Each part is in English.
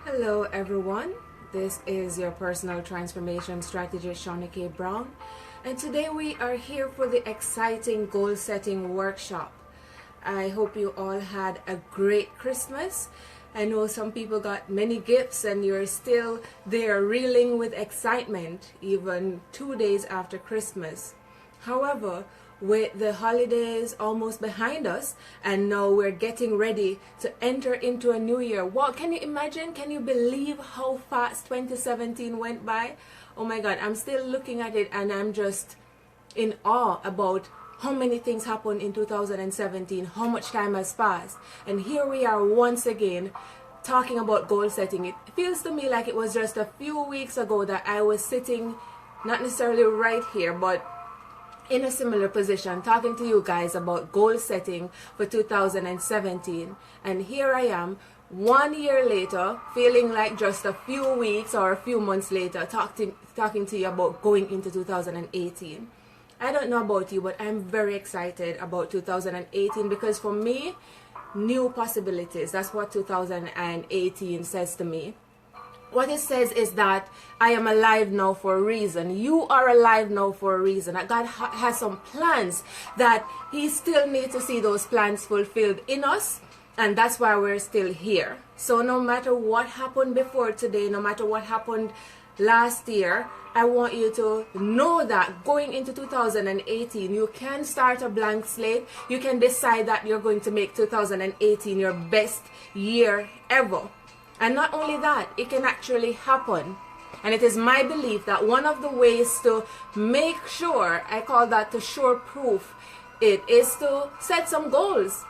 Hello everyone, this is your personal transformation strategist Shauna-Kaye Brown, and today we are here for the exciting goal setting workshop. I hope you all had a great Christmas. I know some people got many gifts and you're still there reeling with excitement even 2 days after Christmas. However, with the holidays almost behind us and now we're getting ready to enter into a new year. What can you imagine? Can you believe how fast 2017 went by? Oh my God, I'm still looking at it and I'm just in awe about how many things happened in 2017, how much time has passed. And here we are once again talking about goal setting. It feels to me like it was just a few weeks ago that I was sitting, not necessarily right here, but in a similar position talking to you guys about goal setting for 2017, and here I am 1 year later feeling like just a few weeks or a few months later talking to you about going into 2018. I don't know about you, but I'm very excited about 2018 because for me, new possibilities, that's what 2018 says to me. What it says is that I am alive now for a reason. You are alive now for a reason. That God has some plans that He still needs to see those plans fulfilled in us. And that's why we're still here. So no matter what happened before today, no matter what happened last year, I want you to know that going into 2018, you can start a blank slate. You can decide that you're going to make 2018 your best year ever. And not only that, it can actually happen. And it is my belief that one of the ways to make sure, I call that to sure proof, it is to set some goals.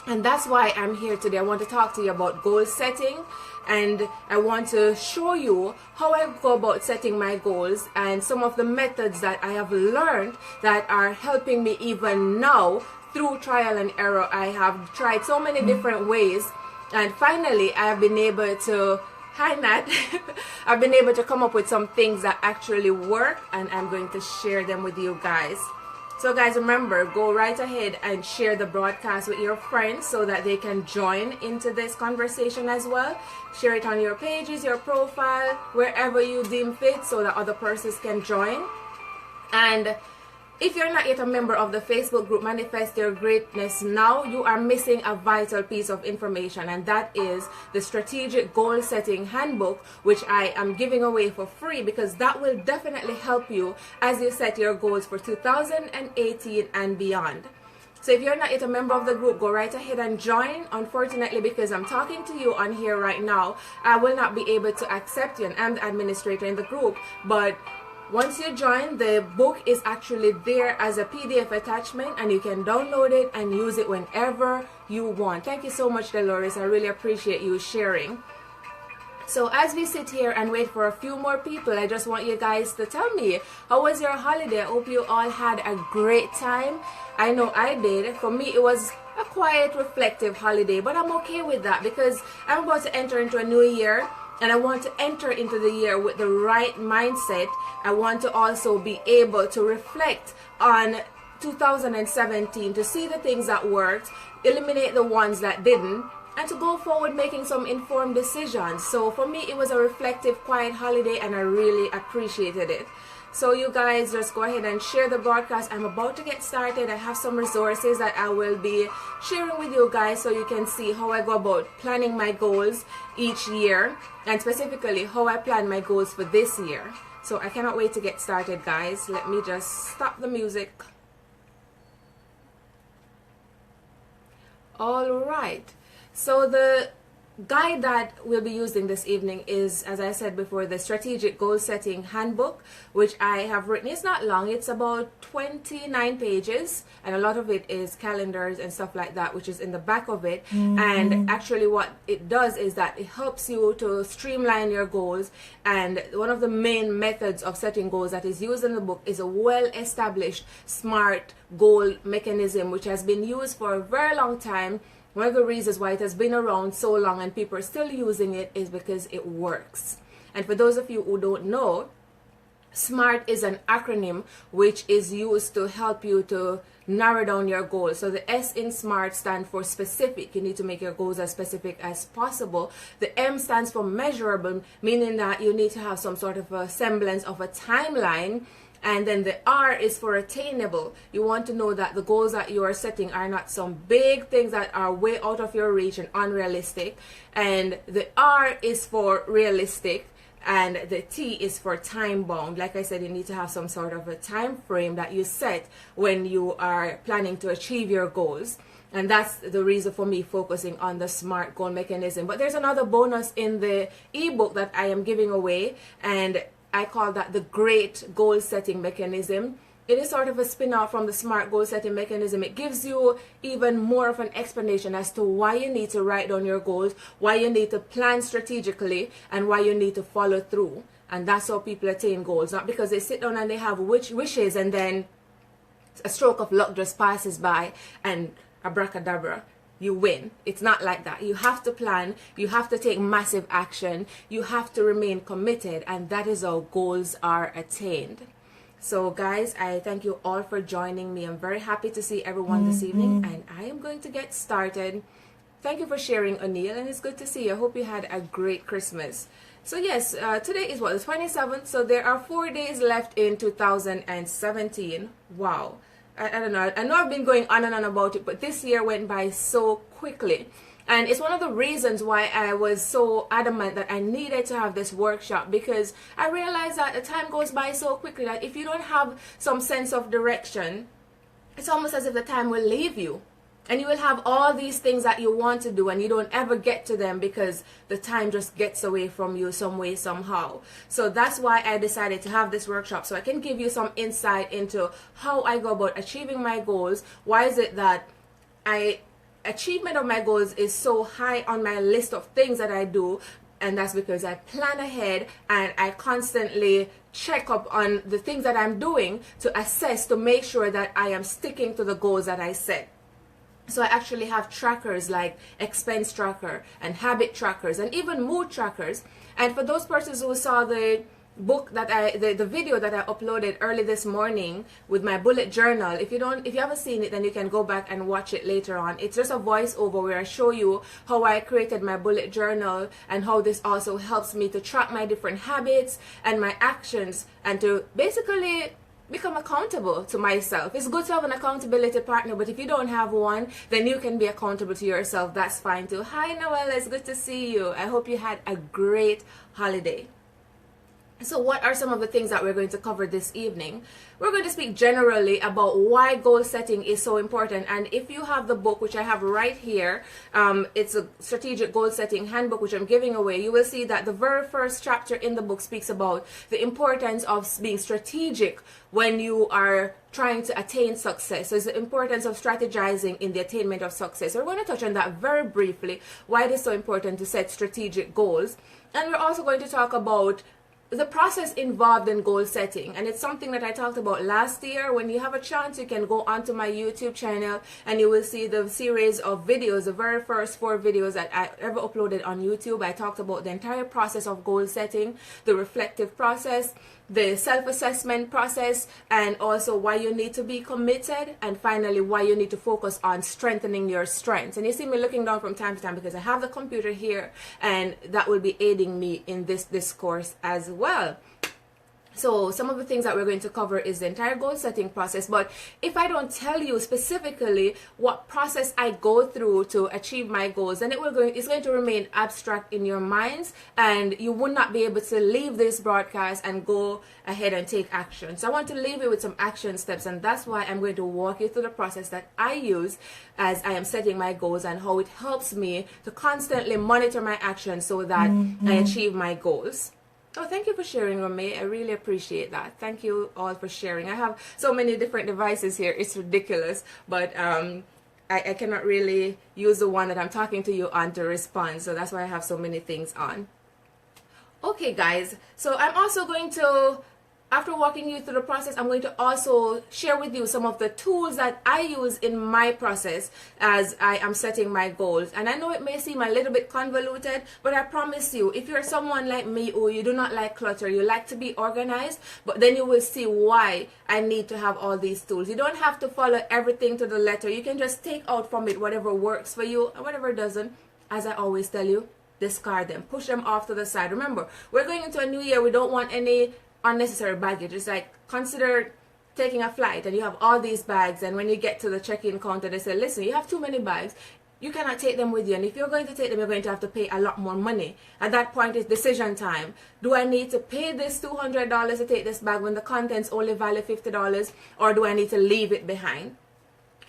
And that's why I'm here today. I want to talk to you about goal setting, and I want to show you how I go about setting my goals and some of the methods that I have learned that are helping me even now through trial and error. I have tried so many different ways. And finally, I have been able to, hi Nat, I've been able to come up with some things that actually work, and I'm going to share them with you guys. So guys, remember, go right ahead and share the broadcast with your friends so that they can join into this conversation as well. Share it on your pages, your profile, wherever you deem fit so that other persons can join. And if you're not yet a member of the Facebook group Manifest Your Greatness Now, you are missing a vital piece of information, and that is the Strategic Goal Setting Handbook, which I am giving away for free because that will definitely help you as you set your goals for 2018 and beyond. So if you're not yet a member of the group, go right ahead and join. Unfortunately, because I'm talking to you on here right now, I will not be able to accept you, and I'm the administrator in the group, but once you join, the book is actually there as a PDF attachment, and you can download it and use it whenever you want. Thank you so much, Dolores. I really appreciate you sharing. So as we sit here and wait for a few more people, I just want you guys to tell me, how was your holiday? I hope you all had a great time. I know I did. For me, it was a quiet, reflective holiday, but I'm okay with that because I'm about to enter into a new year. And I want to enter into the year with the right mindset. I want to also be able to reflect on 2017 to see the things that worked, eliminate the ones that didn't, and to go forward making some informed decisions. So for me, it was a reflective, quiet holiday, and I really appreciated it. So you guys just go ahead and share the broadcast. I'm about to get started. I have some resources that I will be sharing with you guys so you can see how I go about planning my goals each year, and specifically how I plan my goals for this year. So I cannot wait to get started, guys. Let me just stop the music. All right. So the guide that we'll be using this evening is, as I said before, the Strategic Goal Setting Handbook, which I have written. It's not long, it's about 29 pages, and a lot of it is calendars and stuff like that, which is in the back of it. And actually what it does is that it helps you to streamline your goals, and one of the main methods of setting goals that is used in the book is a well-established SMART goal mechanism, which has been used for a very long time. One of the reasons why it has been around so long and people are still using it is because it works. And for those of you who don't know, SMART is an acronym which is used to help you to narrow down your goals. So the S in SMART stands for specific. You need to make your goals as specific as possible. The M stands for measurable, meaning that you need to have some sort of a semblance of a timeline. And then the R is for attainable. You want to know that the goals that you are setting are not some big things that are way out of your reach and unrealistic. And the R is for realistic. And the T is for time bound. Like I said, you need to have some sort of a time frame that you set when you are planning to achieve your goals. And that's the reason for me focusing on the SMART goal mechanism. But there's another bonus in the ebook that I am giving away, and I call that the Great Goal Setting Mechanism. It is sort of a spin-off from the SMART goal setting mechanism. It gives you even more of an explanation as to why you need to write down your goals, why you need to plan strategically, and why you need to follow through. And that's how people attain goals. Not because they sit down and they have wishes and then a stroke of luck just passes by and abracadabra, you win. It's not like that. You have to plan. You have to take massive action. You have to remain committed. And that is how goals are attained. So guys, I thank you all for joining me. I'm very happy to see everyone this evening, and I am going to get started. Thank you for sharing, O'Neill, and it's good to see you. I hope you had a great Christmas. So yes, today is what, the 27th, so there are 4 days left in 2017. Wow. I don't know. I know I've been going on and on about it, but this year went by so quickly. And it's one of the reasons why I was so adamant that I needed to have this workshop, because I realized that the time goes by so quickly that if you don't have some sense of direction, it's almost as if the time will leave you. And you will have all these things that you want to do and you don't ever get to them because the time just gets away from you some way, somehow. So that's why I decided to have this workshop, so I can give you some insight into how I go about achieving my goals. Why is it that achievement of my goals is so high on my list of things that I do? And that's because I plan ahead and I constantly check up on the things that I'm doing to assess, to make sure that I am sticking to the goals that I set. So I actually have trackers like expense tracker and habit trackers and even mood trackers. And for those persons who saw the book that the video that I uploaded early this morning with my bullet journal, if you haven't seen it, then you can go back and watch it later on. It's just a voiceover where I show you how I created my bullet journal and how this also helps me to track my different habits and my actions and to basically become accountable to myself. It's good to have an accountability partner, but if you don't have one, then you can be accountable to yourself. That's fine too. Hi Noelle, it's good to see you. I hope you had a great holiday. So what are some of the things that we're going to cover this evening? We're going to speak generally about why goal setting is so important. And if you have the book, which I have right here, it's a strategic goal setting handbook, which I'm giving away. You will see that the very first chapter in the book speaks about the importance of being strategic when you are trying to attain success. So it's the importance of strategizing in the attainment of success. So we're going to touch on that very briefly, why it is so important to set strategic goals. And we're also going to talk about the process involved in goal setting, and it's something that I talked about last year. When you have a chance, you can go onto my YouTube channel and you will see the series of videos, the very first 4 videos that I ever uploaded on YouTube. I talked about the entire process of goal setting, the reflective process, the self-assessment process, and also why you need to be committed, and finally why you need to focus on strengthening your strengths. And you see me looking down from time to time because I have the computer here, and that will be aiding me in this discourse as well. So some of the things that we're going to cover is the entire goal setting process. But if I don't tell you specifically what process I go through to achieve my goals, then it's going to remain abstract in your minds, and you will not be able to leave this broadcast and go ahead and take action. So I want to leave you with some action steps, and that's why I'm going to walk you through the process that I use as I am setting my goals and how it helps me to constantly monitor my actions so that I achieve my goals. Oh, thank you for sharing, Romay. I really appreciate that. Thank you all for sharing. I have so many different devices here. It's ridiculous, but I cannot really use the one that I'm talking to you on to respond. So that's why I have so many things on. Okay, guys. So I'm also going to after walking you through the process, I'm going to also share with you some of the tools that I use in my process as I am setting my goals. And I know it may seem a little bit convoluted, but I promise you, if you're someone like me who you do not like clutter, you like to be organized, but then you will see why I need to have all these tools. You don't have to follow everything to the letter. You can just take out from it whatever works for you and whatever doesn't. As I always tell you, discard them, push them off to the side. Remember, we're going into a new year. We don't want any unnecessary baggage. It's like, consider taking a flight and you have all these bags, and when you get to the check-in counter, they say, listen, you have too many bags, you cannot take them with you, and if you're going to take them, you're going to have to pay a lot more money. At that point, it's decision time. Do I need to pay this $200 to take this bag when the contents only value $50, or do I need to leave it behind?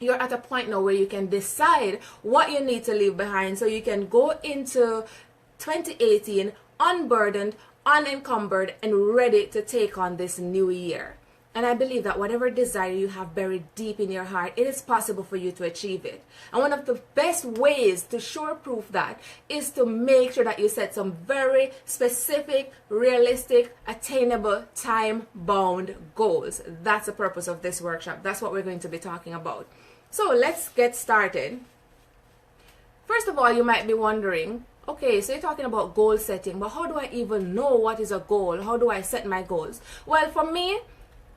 You're at a point now where you can decide what you need to leave behind, so you can go into 2018 unburdened, unencumbered, and ready to take on this new year. And I believe that whatever desire you have buried deep in your heart, it is possible for you to achieve it. And one of the best ways to show proof that is to make sure that you set some very specific, realistic, attainable, time-bound goals. That's the purpose of this workshop. That's what we're going to be talking about. So let's get started. First of all, you might be wondering, okay, so you're talking about goal setting, but how do I even know what is a goal? How do I set my goals? Well, for me,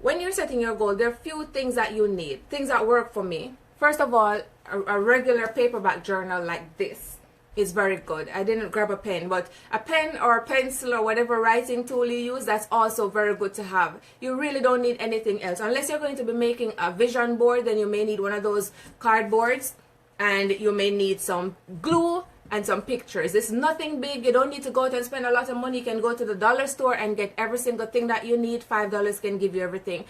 when you're setting your goal, there are a few things that you need, things that work for me. First of all, a regular paperback journal like this is very good. I didn't grab a pen, but a pen or a pencil or whatever writing tool you use, that's also very good to have. You really don't need anything else. Unless you're going to be making a vision board, then you may need one of those cardboards, and you may need some glue and some pictures. It's nothing big. You don't need to go out and spend a lot of money. You can go to the dollar store and get every single thing that you need. $5 can give you everything.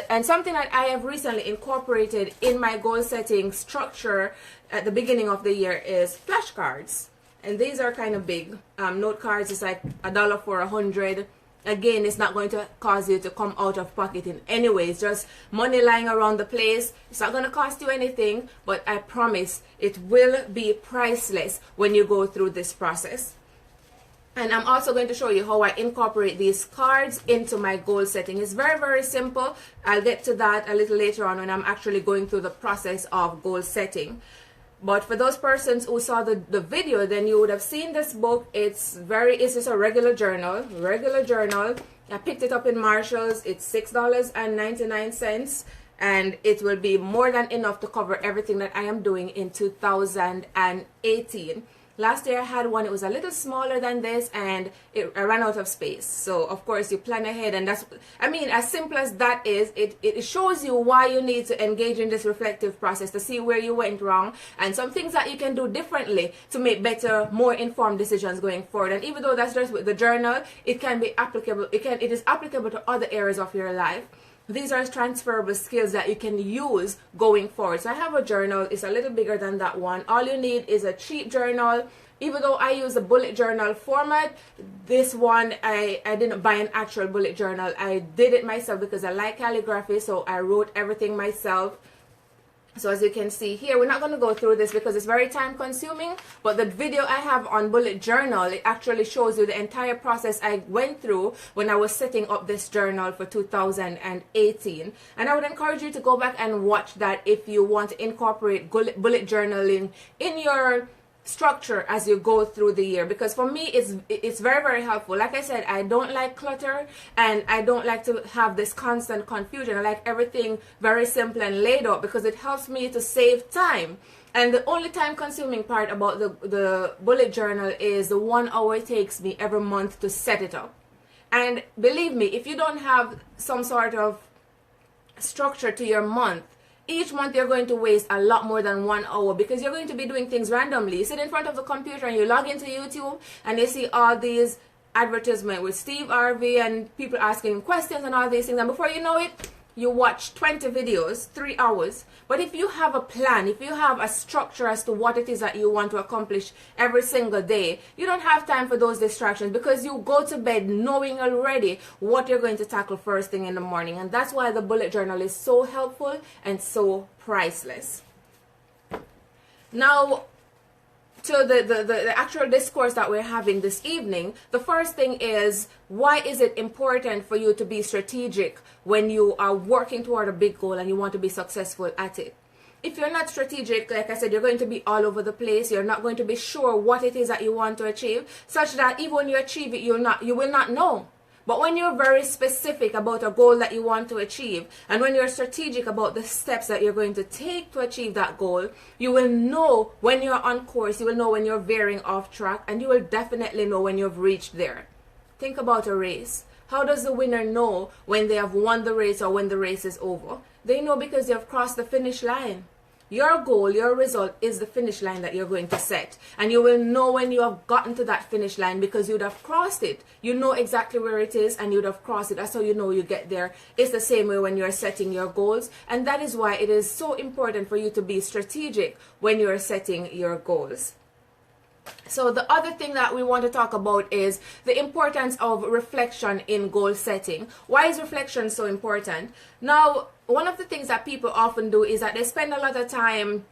And something that I have recently incorporated in my goal setting structure at the beginning of the year is flashcards. And these are kind of big. Note cards is like $1 for 100. Again, it's not going to cause you to come out of pocket in any way. It's just money lying around the place. It's not going to cost you anything, but I promise it will be priceless when you go through this process. And I'm also going to show you how I incorporate these cards into my goal setting. It's very, very simple. I'll get to that a little later on when I'm actually going through the process of goal setting. But for those persons who saw the video, then you would have seen this book. It's just a regular journal. I picked it up in Marshall's. It's $6.99, and it will be more than enough to cover everything that I am doing in 2018. Last year I had one, it was a little smaller than this, and I ran out of space. So of course you plan ahead, and that's, I mean, as simple as that is, it shows you why you need to engage in this reflective process to see where you went wrong and some things that you can do differently to make better, more informed decisions going forward. And even though that's just with the journal, it can be applicable, it is applicable to other areas of your life. These are transferable skills that you can use going forward. So I have a journal. It's a little bigger than that one. All you need is a cheap journal. Even though I use a bullet journal format, this one, I didn't buy an actual bullet journal. I did it myself because I like calligraphy, so I wrote everything myself. So as you can see here, we're not going to go through this because it's very time consuming, but the video I have on bullet journal, it actually shows you the entire process I went through when I was setting up this journal for 2018. And I would encourage you to go back and watch that if you want to incorporate bullet journaling in your structure as you go through the year, because for me it's very, very helpful. Like I said, I don't like clutter and I don't like to have this constant confusion. I like everything very simple and laid out because it helps me to save time. And the only time consuming part about the bullet journal is the 1 hour it takes me every month to set it up. And believe me, if you don't have some sort of structure to your month, each month you're going to waste a lot more than 1 hour because you're going to be doing things randomly. You sit in front of the computer and you log into YouTube and you see all these advertisements with Steve Harvey and people asking questions and all these things, and before you know it, you watch 20 videos, 3 hours. But if you have a plan, if you have a structure as to what it is that you want to accomplish every single day, you don't have time for those distractions because you go to bed knowing already what you're going to tackle first thing in the morning. And that's why the bullet journal is so helpful and so priceless. Now, to the actual discourse that we're having this evening, the first thing is, why is it important for you to be strategic when you are working toward a big goal and you want to be successful at it? If you're not strategic, like I said, you're going to be all over the place. You're not going to be sure what it is that you want to achieve, such that even when you achieve it, you will not know. But when you're very specific about a goal that you want to achieve, and when you're strategic about the steps that you're going to take to achieve that goal, you will know when you're on course, you will know when you're veering off track, and you will definitely know when you've reached there. Think about a race. How does the winner know when they have won the race or when the race is over? They know because they have crossed the finish line. Your goal, your result is the finish line that you're going to set. And you will know when you have gotten to that finish line because you'd have crossed it. You know exactly where it is and you'd have crossed it. That's how you know you get there. It's the same way when you're setting your goals. And that is why it is so important for you to be strategic when you're setting your goals. So the other thing that we want to talk about is the importance of reflection in goal setting. Why is reflection so important? Now, one of the things that people often do is that they spend a lot of time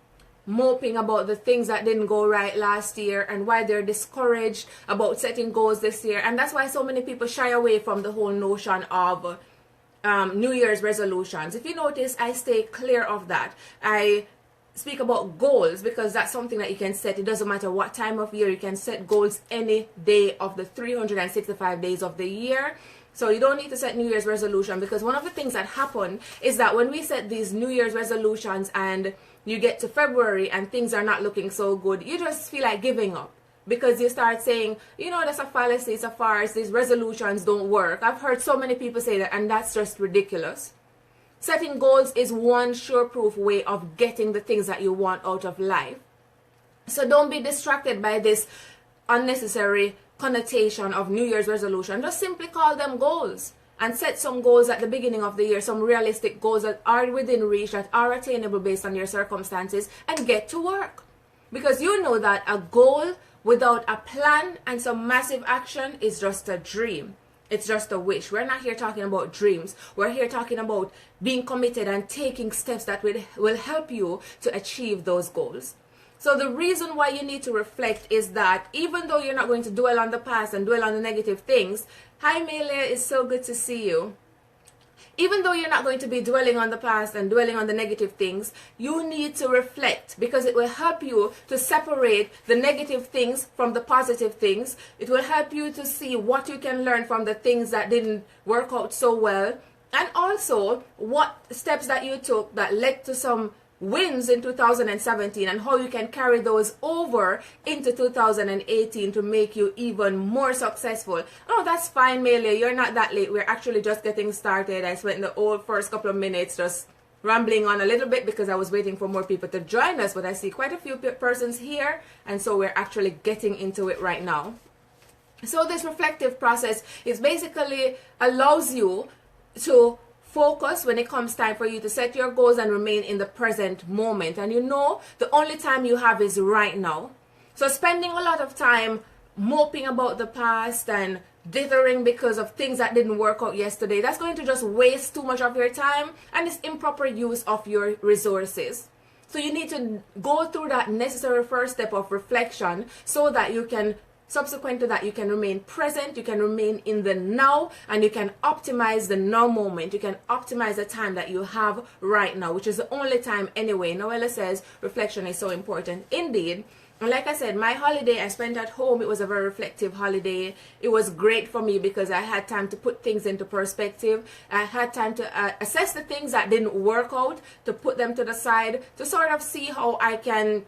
moping about the things that didn't go right last year and why they're discouraged about setting goals this year. And that's why so many people shy away from the whole notion of New Year's resolutions. If you notice, I stay clear of that. I speak about goals because that's something that you can set. It doesn't matter what time of year. You can set goals any day of the 365 days of the year. So you don't need to set New Year's resolution, because one of the things that happen is that when we set these New Year's resolutions and you get to February and things are not looking so good, you just feel like giving up. Because you start saying, that's a fallacy, it's a farce, these resolutions don't work. I've heard so many people say that, and that's just ridiculous. Setting goals is one sure-proof way of getting the things that you want out of life. So don't be distracted by this unnecessary connotation of New Year's resolution. Just simply call them goals and set some goals at the beginning of the year, some realistic goals that are within reach, that are attainable based on your circumstances, and get to work. Because you know that a goal without a plan and some massive action is just a dream. It's just a wish. We're not here talking about dreams. We're here talking about being committed and taking steps that will help you to achieve those goals. So the reason why you need to reflect is that even though you're not going to dwell on the past and dwell on the negative things, hi Melia, it's so good to see you. Even though you're not going to be dwelling on the past and dwelling on the negative things, you need to reflect, because it will help you to separate the negative things from the positive things. It will help you to see what you can learn from the things that didn't work out so well, and also what steps that you took that led to some wins in 2017 and how you can carry those over into 2018 to make you even more successful. Oh, that's fine, Melia. You're not that late. We're actually just getting started. I spent the whole first couple of minutes just rambling on a little bit because I was waiting for more people to join us, but I see quite a few persons here, and so we're actually getting into it right now. So this reflective process is basically allows you to focus when it comes time for you to set your goals and remain in the present moment. And the only time you have is right now. So spending a lot of time moping about the past and dithering because of things that didn't work out yesterday, that's going to just waste too much of your time, and it's improper use of your resources. So you need to go through that necessary first step of reflection so that you can, subsequent to that, you can remain present, you can remain in the now, and you can optimize the now moment. You can optimize the time that you have right now, which is the only time anyway. Noella says reflection is so important. Indeed. And like I said, my holiday I spent at home, it was a very reflective holiday. It was great for me because I had time to put things into perspective. I had time to assess the things that didn't work out, to put them to the side, to sort of see how I can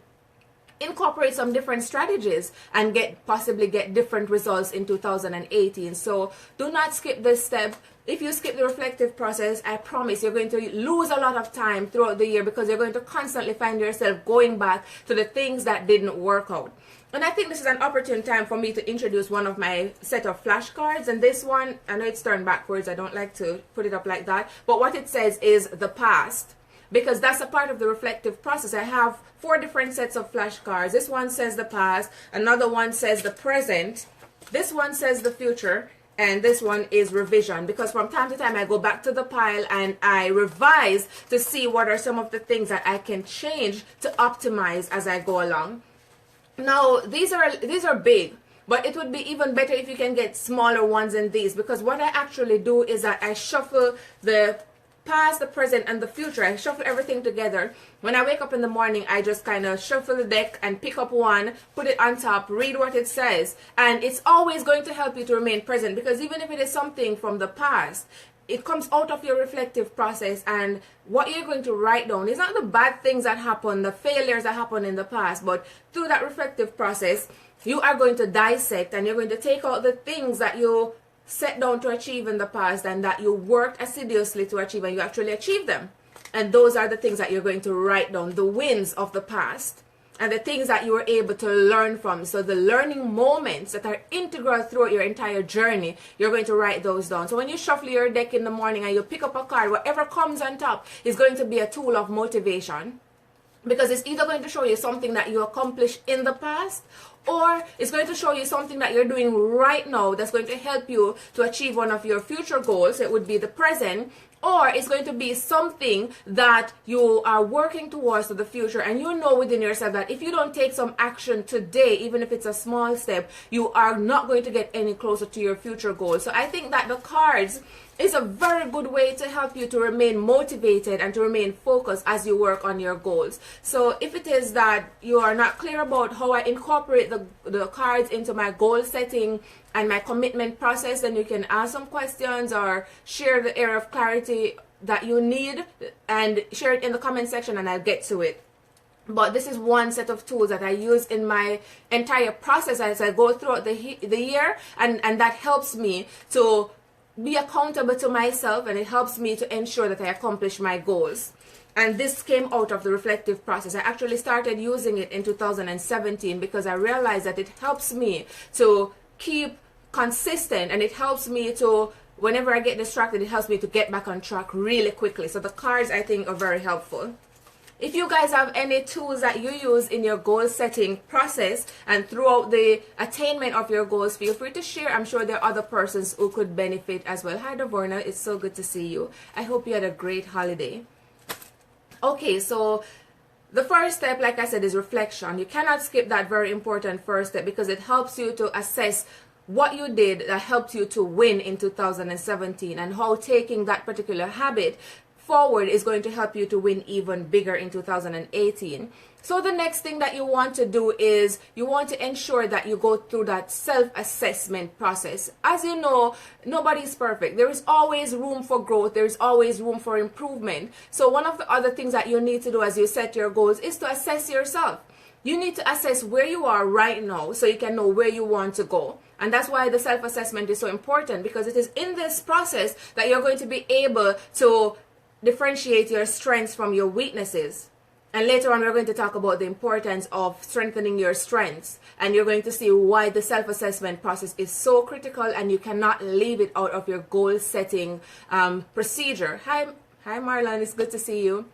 incorporate some different strategies and possibly get different results in 2018. So do not skip this step. If you skip the reflective process, I promise you're going to lose a lot of time throughout the year, because you're going to constantly find yourself going back to the things that didn't work out. And I think this is an opportune time for me to introduce one of my set of flashcards. And this one, I know it's turned backwards. I don't like to put it up like that. But what it says is the past, because that's a part of the reflective process. I have 4 different sets of flashcards. This one says the past, another one says the present, this one says the future, and this one is revision, because from time to time I go back to the pile and I revise to see what are some of the things that I can change to optimize as I go along. Now, these are big, but it would be even better if you can get smaller ones than these, because what I actually do is that I shuffle the past, the present, and the future. I shuffle everything together. When I wake up in the morning, I just kind of shuffle the deck and pick up one, put it on top, read what it says. And it's always going to help you to remain present, because even if it is something from the past, it comes out of your reflective process, and what you're going to write down is not the bad things that happen, the failures that happened in the past, but through that reflective process, you are going to dissect and you're going to take out the things that you set down to achieve in the past and that you worked assiduously to achieve, and you actually achieved them. And those are the things that you're going to write down, the wins of the past and the things that you were able to learn from. So the learning moments that are integral throughout your entire journey, you're going to write those down. So when you shuffle your deck in the morning and you pick up a card, whatever comes on top is going to be a tool of motivation, because it's either going to show you something that you accomplished in the past, or it's going to show you something that you're doing right now that's going to help you to achieve one of your future goals. It would be the present, or it's going to be something that you are working towards for the future, and you know within yourself that if you don't take some action today, even if it's a small step, you are not going to get any closer to your future goals. So I think that the cards is a very good way to help you to remain motivated and to remain focused as you work on your goals. So if it is that you are not clear about how I incorporate the cards into my goal setting and my commitment process, then you can ask some questions or share the area of clarity that you need and share it in the comment section, and I'll get to it. But this is one set of tools that I use in my entire process as I go throughout the year, and that helps me to be accountable to myself, and it helps me to ensure that I accomplish my goals. And this came out of the reflective process. I actually started using it in 2017 because I realized that it helps me to keep consistent, and it helps me to, whenever I get distracted, it helps me to get back on track really quickly. So the cards, I think, are very helpful. If you guys have any tools that you use in your goal setting process and throughout the attainment of your goals, feel free to share. I'm sure there are other persons who could benefit as well. Hi Davorna, it's so good to see you. I hope you had a great holiday. Okay, so the first step, like I said, is reflection. You cannot skip that very important first step, because it helps you to assess what you did that helped you to win in 2017, and how taking that particular habit forward is going to help you to win even bigger in 2018. So the next thing that you want to do is you want to ensure that you go through that self-assessment process. As you know, nobody's perfect. There is always room for growth. There is always room for improvement. So one of the other things that you need to do as you set your goals is to assess yourself. You need to assess where you are right now so you can know where you want to go. And that's why the self-assessment is so important, because it is in this process that you're going to be able to differentiate your strengths from your weaknesses. And later on, we're going to talk about the importance of strengthening your strengths. And you're going to see why the self-assessment process is so critical, and you cannot leave it out of your goal setting procedure. Hi Marlon, it's good to see you.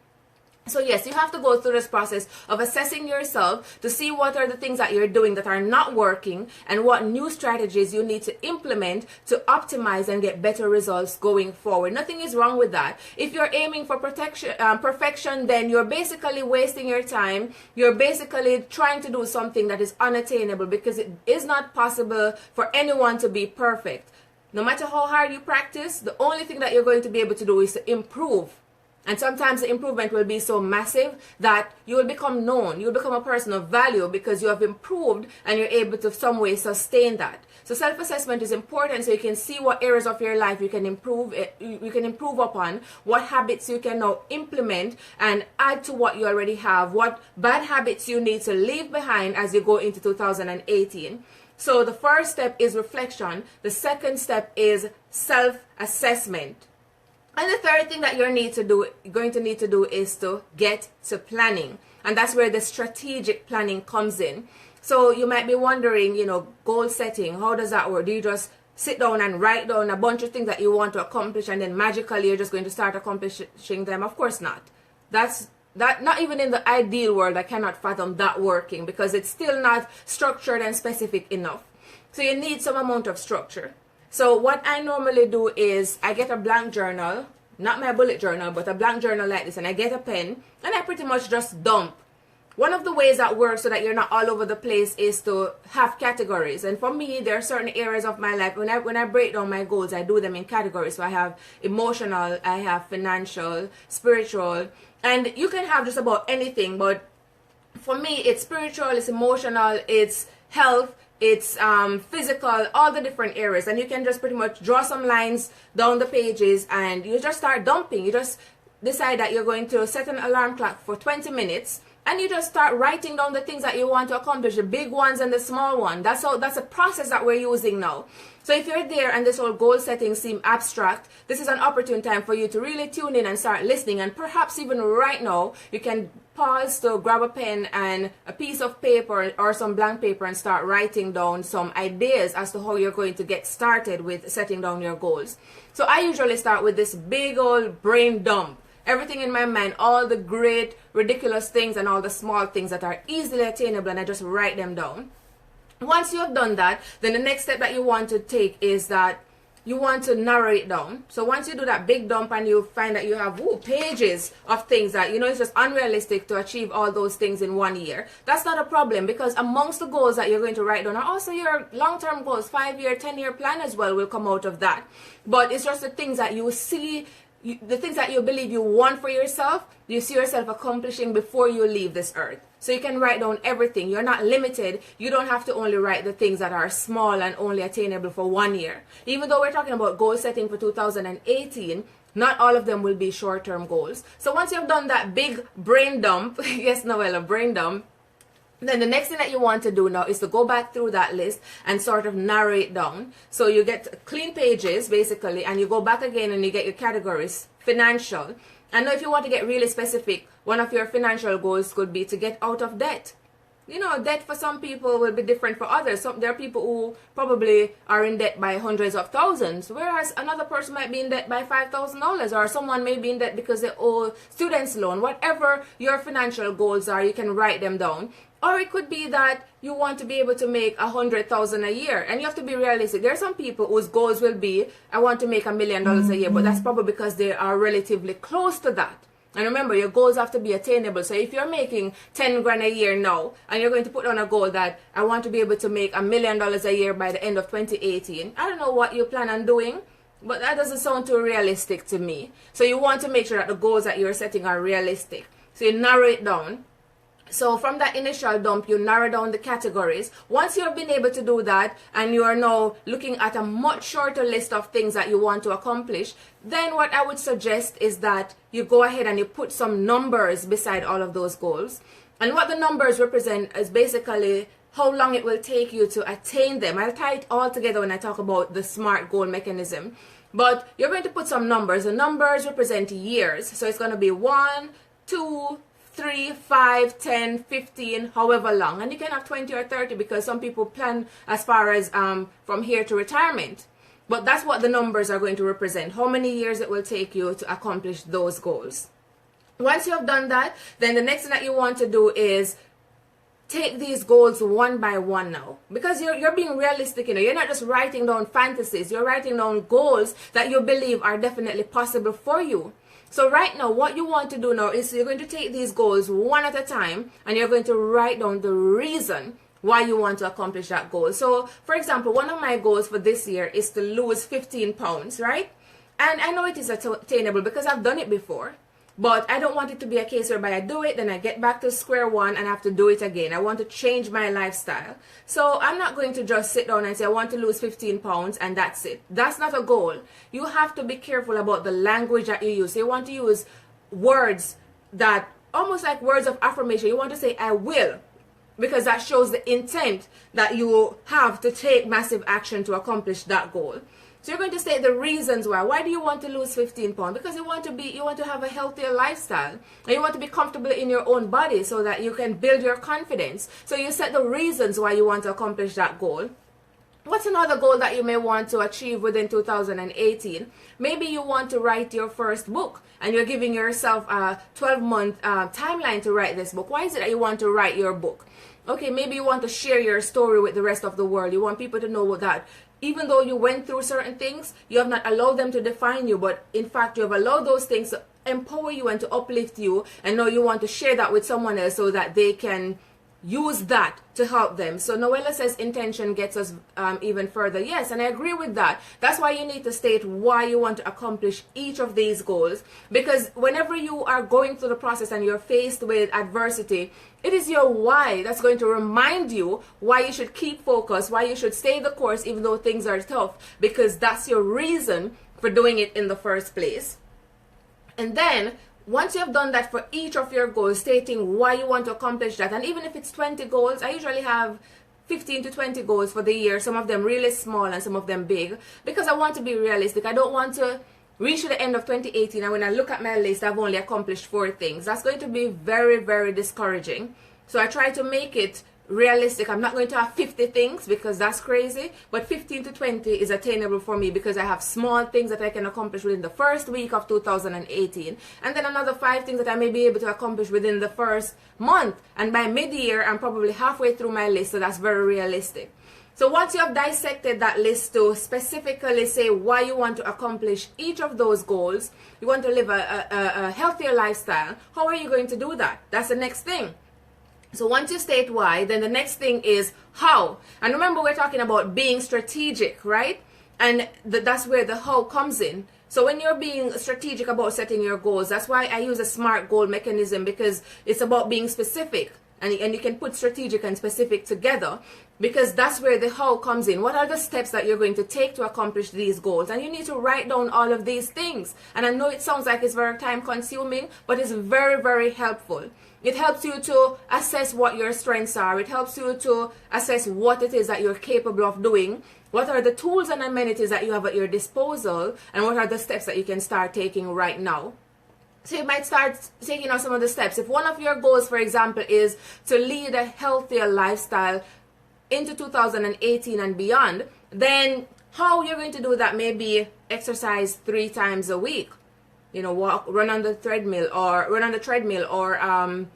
So yes, you have to go through this process of assessing yourself to see what are the things that you're doing that are not working, and what new strategies you need to implement to optimize and get better results going forward. Nothing is wrong with that. If you're aiming for perfection, then you're basically wasting your time. You're basically trying to do something that is unattainable, because it is not possible for anyone to be perfect. No matter how hard you practice, the only thing that you're going to be able to do is to improve. And sometimes the improvement will be so massive that you will become known. You'll become a person of value because you have improved and you're able to some way sustain that. So self-assessment is important, so you can see what areas of your life you can improve upon, what habits you can now implement and add to what you already have, what bad habits you need to leave behind as you go into 2018. So the first step is reflection. The second step is self-assessment. And the third thing that you're going to need to do is to get to planning. And that's where the strategic planning comes in. So you might be wondering, goal setting, how does that work? Do you just sit down and write down a bunch of things that you want to accomplish, and then magically you're just going to start accomplishing them? Of course not. Not even in the ideal world, I cannot fathom that working, because it's still not structured and specific enough. So you need some amount of structure. So what I normally do is I get a blank journal, not my bullet journal, but a blank journal like this, and I get a pen, and I pretty much just dump one of the ways that works so that you're not all over the place is to have categories. And for me, there are certain areas of my life, when I break down my goals, I do them in categories. So I have emotional, I have financial, spiritual, and you can have just about anything, but for me, it's spiritual, it's emotional, it's health, it's physical, all the different areas. And you can just pretty much draw some lines down the pages and you just start dumping. You just decide that you're going to set an alarm clock for 20 minutes and you just start writing down the things that you want to accomplish, the big ones and the small one. That's a process that we're using now. So if you're there and this whole goal setting seem abstract, this is an opportune time for you to really tune in and start listening. And perhaps even right now, you can pause to grab a pen and a piece of paper or some blank paper and start writing down some ideas as to how you're going to get started with setting down your goals. So I usually start with this big old brain dump. Everything in my mind, all the great, ridiculous things and all the small things that are easily attainable, and I just write them down. Once you have done that, then the next step that you want to take is that you want to narrow it down. So once you do that big dump and you find that you have pages of things that, it's just unrealistic to achieve all those things in 1 year, that's not a problem, because amongst the goals that you're going to write down are also your long-term goals. 5-year, 10-year plan as well will come out of that. But it's just the things that you see, the things that you believe you want for yourself, you see yourself accomplishing before you leave this earth. So you can write down everything. You're not limited. You don't have to only write the things that are small and only attainable for 1 year. Even though we're talking about goal setting for 2018, not all of them will be short-term goals. So once you've done that big brain dump, yes, Noella, brain dump, then the next thing that you want to do now is to go back through that list and sort of narrow it down. So you get clean pages, basically, and you go back again and you get your categories. Financial. And now if you want to get really specific, one of your financial goals could be to get out of debt. Debt for some people will be different for others. There are people who probably are in debt by hundreds of thousands, whereas another person might be in debt by $5,000, or someone may be in debt because they owe students' loan. Whatever your financial goals are, you can write them down. Or it could be that you want to be able to make $100,000 a year, and you have to be realistic. There are some people whose goals will be, I want to make $1 million a year, but that's probably because they are relatively close to that. And remember, your goals have to be attainable. So if you're making 10 grand a year now, and you're going to put on a goal that I want to be able to make $1 million a year by the end of 2018, I don't know what you plan on doing, but that doesn't sound too realistic to me. So you want to make sure that the goals that you're setting are realistic. So you narrow it down. So from that initial dump, you narrow down the categories. Once you have been able to do that, and you are now looking at a much shorter list of things that you want to accomplish, then what I would suggest is that you go ahead and you put some numbers beside all of those goals. And what the numbers represent is basically how long it will take you to attain them. I'll tie it all together when I talk about the SMART goal mechanism. But you're going to put some numbers. The numbers represent years. So it's going to be 1, 2, 3, 5, 10, 15, however long. And you can have 20 or 30 because some people plan as far as from here to retirement. But that's what the numbers are going to represent, how many years it will take you to accomplish those goals. Once you have done that, then the next thing that you want to do is take these goals one by one now. Because you're being realistic, you're not just writing down fantasies, you're writing down goals that you believe are definitely possible for you. So right now, what you want to do now is you're going to take these goals one at a time, and you're going to write down the reason why you want to accomplish that goal. So, for example, one of my goals for this year is to lose 15 pounds, right? And I know it is attainable because I've done it before. But I don't want it to be a case whereby I do it, then I get back to square one and I have to do it again. I want to change my lifestyle. So I'm not going to just sit down and say I want to lose 15 pounds and that's it. That's not a goal. You have to be careful about the language that you use. So you want to use words that, almost like words of affirmation. You want to say, I will, because that shows the intent that you have to take massive action to accomplish that goal. So you're going to state the reasons why. Why do you want to lose 15 pounds? Because you want to have a healthier lifestyle. And you want to be comfortable in your own body so that you can build your confidence. So you set the reasons why you want to accomplish that goal. What's another goal that you may want to achieve within 2018? Maybe you want to write your first book and you're giving yourself a 12-month timeline to write this book. Why is it that you want to write your book? Okay, maybe you want to share your story with the rest of the world. You want people to know that even though you went through certain things, you have not allowed them to define you, but in fact, you have allowed those things empower you and to uplift you, and now you want to share that with someone else so that they can use that to help them. So Noella says intention gets us even further. Yes, and I agree with that. That's why you need to state why you want to accomplish each of these goals, because whenever you are going through the process and you're faced with adversity, it is your why that's going to remind you why you should keep focused, why you should stay the course even though things are tough, because that's your reason for doing it in the first place. And then once you have done that for each of your goals, stating why you want to accomplish that, and even if it's 20 goals, I usually have 15 to 20 goals for the year, some of them really small and some of them big, because I want to be realistic. I don't want to reach the end of 2018 and when I look at my list, I've only accomplished 4 things. That's going to be very, very discouraging. So I try to make it realistic. I'm not going to have 50 things because that's crazy, but 15 to 20 is attainable for me because I have small things that I can accomplish within the first week of 2018, and then another 5 things that I may be able to accomplish within the first month, and by mid-year I'm probably halfway through my list. So that's very realistic. So once you have dissected that list to specifically say why you want to accomplish each of those goals, you want to live a healthier lifestyle, how are you going to do that? That's the next thing. So once you state why, then the next thing is how. And remember, we're talking about being strategic, right? And that's where the how comes in. So when you're being strategic about setting your goals, that's why I use a SMART goal mechanism, because it's about being specific. And you can put strategic and specific together, because that's where the how comes in. What are the steps that you're going to take to accomplish these goals? And you need to write down all of these things. And I know it sounds like it's very time consuming, but it's very, very helpful. It helps you to assess what your strengths are. It helps you to assess what it is that you're capable of doing. What are the tools and amenities that you have at your disposal? And what are the steps that you can start taking right now? So you might start taking on some of the steps. If one of your goals, for example, is to lead a healthier lifestyle into 2018 and beyond, then how you're going to do that may be exercise 3 times a week. You know, run on the treadmill or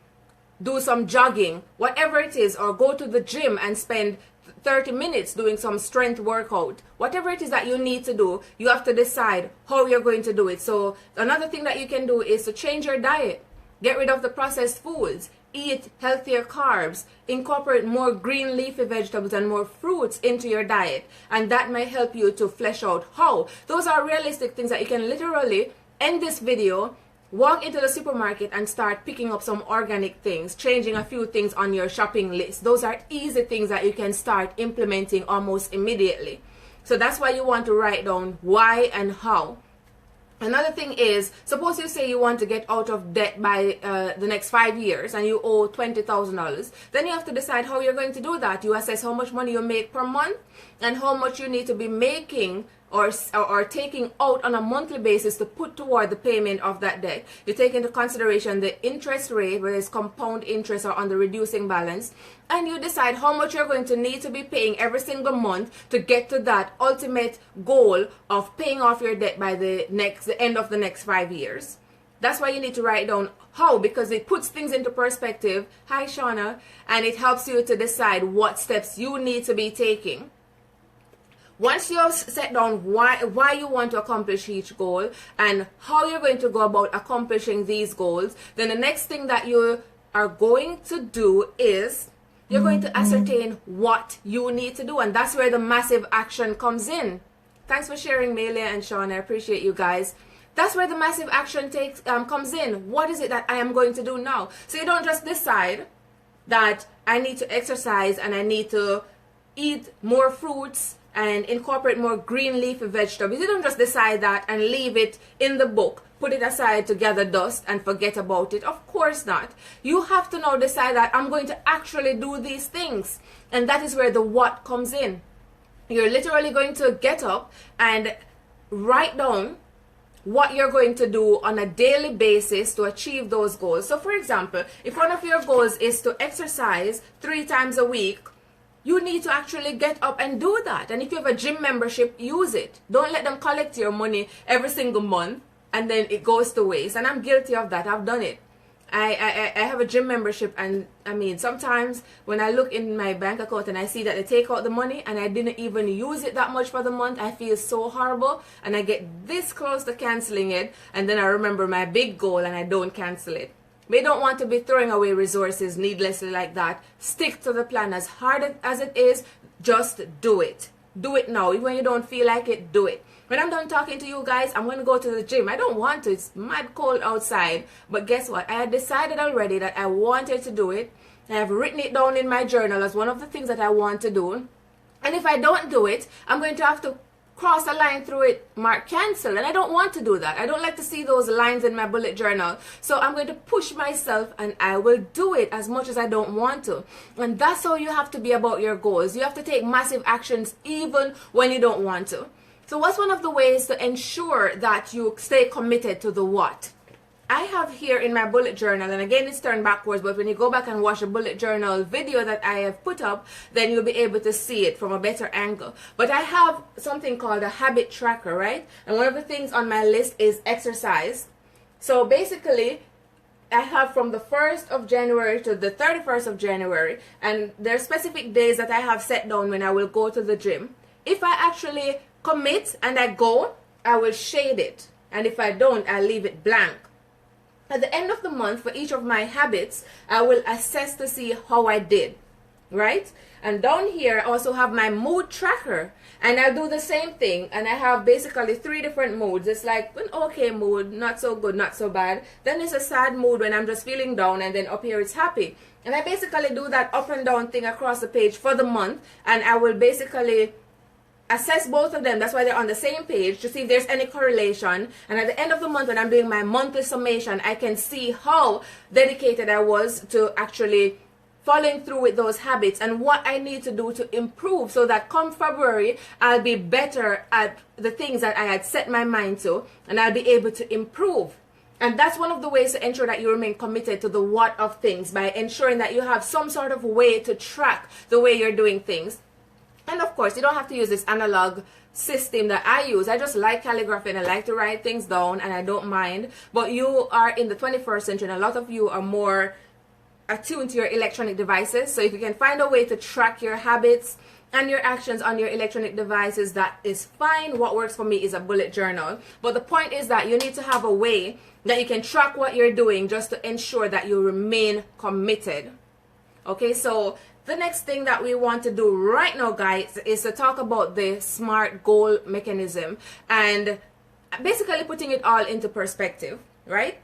do some jogging, whatever it is, or go to the gym and spend 30 minutes doing some strength workout. Whatever it is that you need to do, you have to decide how you're going to do it. So another thing that you can do is to change your diet. Get rid of the processed foods. Eat healthier carbs. Incorporate more green leafy vegetables and more fruits into your diet. And that may help you to flesh out how. Those are realistic things that you can literally end this video, walk into the supermarket and start picking up some organic things, changing a few things on your shopping list. Those are easy things that you can start implementing almost immediately. So that's why you want to write down why and how. Another thing is, suppose you say you want to get out of debt by the next 5 years and you owe $20,000. Then you have to decide how you're going to do that. You assess how much money you make per month and how much you need to be making or taking out on a monthly basis to put toward the payment of that debt. You take into consideration the interest rate, whether it's compound interest or on the reducing balance, and you decide how much you're going to need to be paying every single month to get to that ultimate goal of paying off your debt by the end of the next 5 years. That's why you need to write down how, because it puts things into perspective. Hi, Shauna. And it helps you to decide what steps you need to be taking. Once you have set down why you want to accomplish each goal and how you're going to go about accomplishing these goals, then the next thing that you are going to do is you're going to ascertain what you need to do. And that's where the massive action comes in. Thanks for sharing, Melia and Sean. I appreciate you guys. That's where the massive action comes in. What is it that I am going to do now? So you don't just decide that I need to exercise and I need to eat more fruits and incorporate more green leafy vegetables. You don't just decide that and leave it in the book, put it aside to gather dust and forget about it. Of course not. You have to now decide that I'm going to actually do these things. And that is where the what comes in. You're literally going to get up and write down what you're going to do on a daily basis to achieve those goals. So for example, if one of your goals is to exercise 3 times a week, you need to actually get up and do that. And if you have a gym membership, use it. Don't let them collect your money every single month and then it goes to waste. And I'm guilty of that. I've done it. I have a gym membership, and I mean, sometimes when I look in my bank account and I see that they take out the money and I didn't even use it that much for the month, I feel so horrible, and I get this close to canceling it, and then I remember my big goal and I don't cancel it. We don't want to be throwing away resources needlessly like that. Stick to the plan. As hard as it is, just do it. Do it now. Even when you don't feel like it, do it. When I'm done talking to you guys, I'm going to go to the gym. I don't want to. It's mad cold outside. But guess what? I had decided already that I wanted to do it. I have written it down in my journal as one of the things that I want to do. And if I don't do it, I'm going to have to cross a line through it, mark cancel, and I don't want to do that. I don't like to see those lines in my bullet journal. So I'm going to push myself, and I will do it as much as I don't want to. And that's how you have to be about your goals. You have to take massive actions even when you don't want to. So what's one of the ways to ensure that you stay committed to the what? I have here in my bullet journal, and again it's turned backwards, but when you go back and watch the bullet journal video that I have put up, then you'll be able to see it from a better angle. But I have something called a habit tracker, right? And one of the things on my list is exercise. So basically, I have from the 1st of January to the 31st of January, and there are specific days that I have set down when I will go to the gym. If I actually commit and I go, I will shade it. And if I don't, I'll leave it blank. At the end of the month, for each of my habits, I will assess to see how I did, right? And down here, I also have my mood tracker, and I'll do the same thing. And I have basically 3 different moods. It's like an okay mood, not so good, not so bad. Then it's a sad mood when I'm just feeling down, and then up here it's happy. And I basically do that up and down thing across the page for the month, and I will basically assess both of them. That's why they're on the same page, to see if there's any correlation. And at the end of the month, when I'm doing my monthly summation, I can see how dedicated I was to actually following through with those habits and what I need to do to improve, so that come February, I'll be better at the things that I had set my mind to, and I'll be able to improve. And that's one of the ways to ensure that you remain committed to the what of things, by ensuring that you have some sort of way to track the way you're doing things. And of course, you don't have to use this analog system that I use. I just like calligraphy, and I like to write things down, and I don't mind. But you are in the 21st century, and a lot of you are more attuned to your electronic devices. So if you can find a way to track your habits and your actions on your electronic devices, that is fine. What works for me is a bullet journal. But the point is that you need to have a way that you can track what you're doing, just to ensure that you remain committed. Okay, so the next thing that we want to do right now, guys, is to talk about the SMART goal mechanism, and basically putting it all into perspective, right?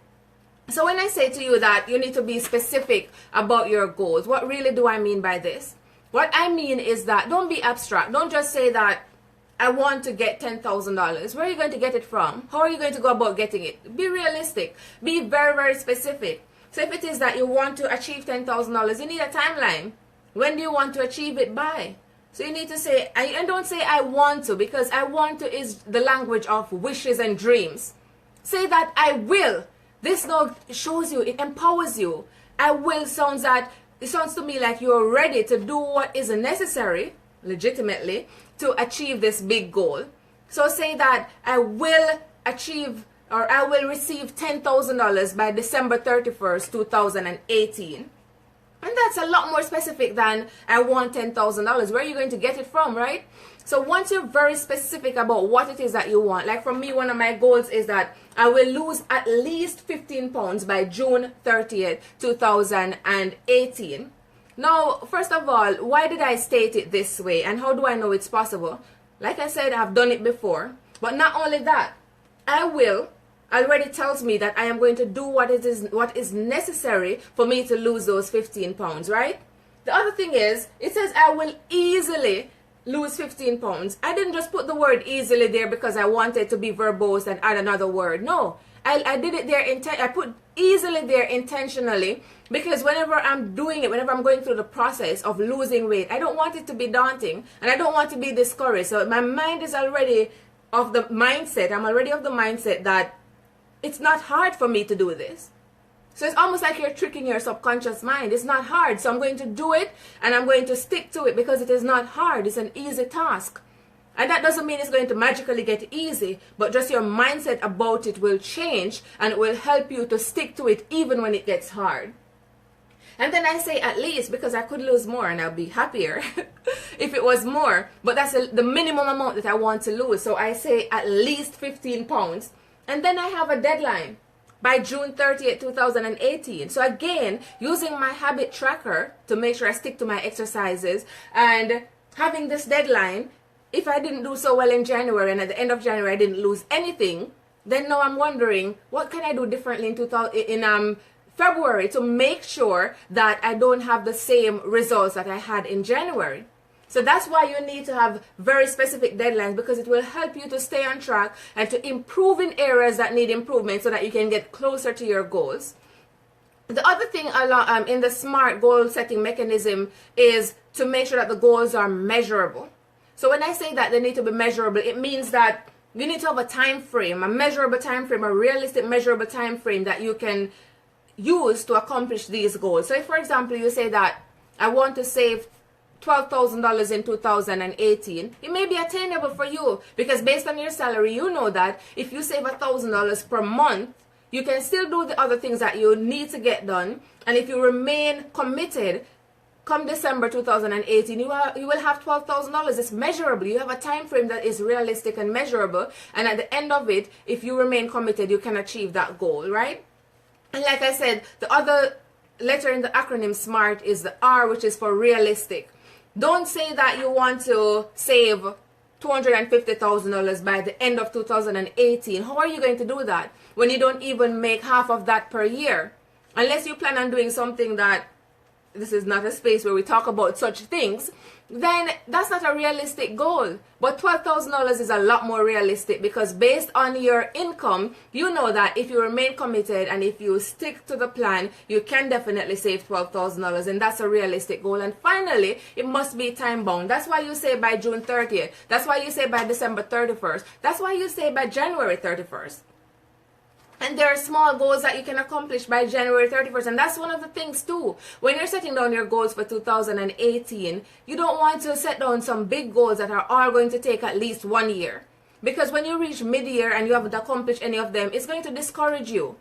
So when I say to you that you need to be specific about your goals, what really do I mean by this? What I mean is that don't be abstract. Don't just say that I want to get $10,000. Where are you going to get it from? How are you going to go about getting it? Be realistic. Be very, very specific. So if it is that you want to achieve $10,000, you need a timeline. When do you want to achieve it by? So you need to say, and don't say I want to, because I want to is the language of wishes and dreams. Say that I will. This now shows you, it empowers you. I will sounds that, it sounds to me like you're ready to do what is necessary, legitimately, to achieve this big goal. So say that I will achieve, or I will receive $10,000 by December 31st, 2018. And that's a lot more specific than I want $10,000. Where are you going to get it from, right? So once you're very specific about what it is that you want, like for me, one of my goals is that I will lose at least 15 pounds by June 30th, 2018. Now, first of all, why did I state it this way, and how do I know it's possible? Like I said, I've done it before. But not only that, I will already tells me that I am going to do what is necessary for me to lose those 15 pounds, right? The other thing is, it says I will easily lose 15 pounds. I didn't just put the word easily there because I wanted to be verbose and add another word. No, I did it there, I put easily there intentionally, because whenever I'm doing it, whenever I'm going through the process of losing weight, I don't want it to be daunting, and I don't want to be discouraged. So my mind is already of the mindset, I'm already of the mindset that it's not hard for me to do this. So it's almost like you're tricking your subconscious mind. It's not hard, so I'm going to do it, and I'm going to stick to it because it is not hard. It's an easy task. And that doesn't mean it's going to magically get easy, but just your mindset about it will change, and it will help you to stick to it even when it gets hard. And then I say at least, because I could lose more and I'll be happier if it was more. But that's the minimum amount that I want to lose. So I say at least 15 pounds. And then I have a deadline by June 30th, 2018. So again, using my habit tracker to make sure I stick to my exercises and having this deadline, if I didn't do so well in January and at the end of January I didn't lose anything, then now I'm wondering, what can I do differently in February to make sure that I don't have the same results that I had in January? So that's why you need to have very specific deadlines, because it will help you to stay on track and to improve in areas that need improvement so that you can get closer to your goals. The other thing in the SMART goal setting mechanism is to make sure that the goals are measurable. So when I say that they need to be measurable, it means that you need to have a time frame, a measurable time frame, a realistic measurable time frame that you can use to accomplish these goals. So if, for example, you say that I want to save $12,000 in 2018, it may be attainable for you, because based on your salary, you know that if you save $1,000 per month, you can still do the other things that you need to get done. And if you remain committed, come December 2018, you will have $12,000. It's measurable. You have a time frame that is realistic and measurable. And at the end of it, if you remain committed, you can achieve that goal, right? And like I said, the other letter in the acronym SMART is the R, which is for realistic. Don't say that you want to save $250,000 by the end of 2018. How are you going to do that when you don't even make half of that per year? Unless you plan on doing something that, this is not a space where we talk about such things, then that's not a realistic goal. But $12,000 is a lot more realistic, because based on your income, you know that if you remain committed and if you stick to the plan, you can definitely save $12,000, and that's a realistic goal. And finally, it must be time bound. That's why you say by June 30th. That's why you say by December 31st. That's why you say by January 31st. And there are small goals that you can accomplish by January 31st. And that's one of the things too. When you're setting down your goals for 2018, you don't want to set down some big goals that are all going to take at least 1 year. Because when you reach mid-year and you haven't accomplished any of them, it's going to discourage you.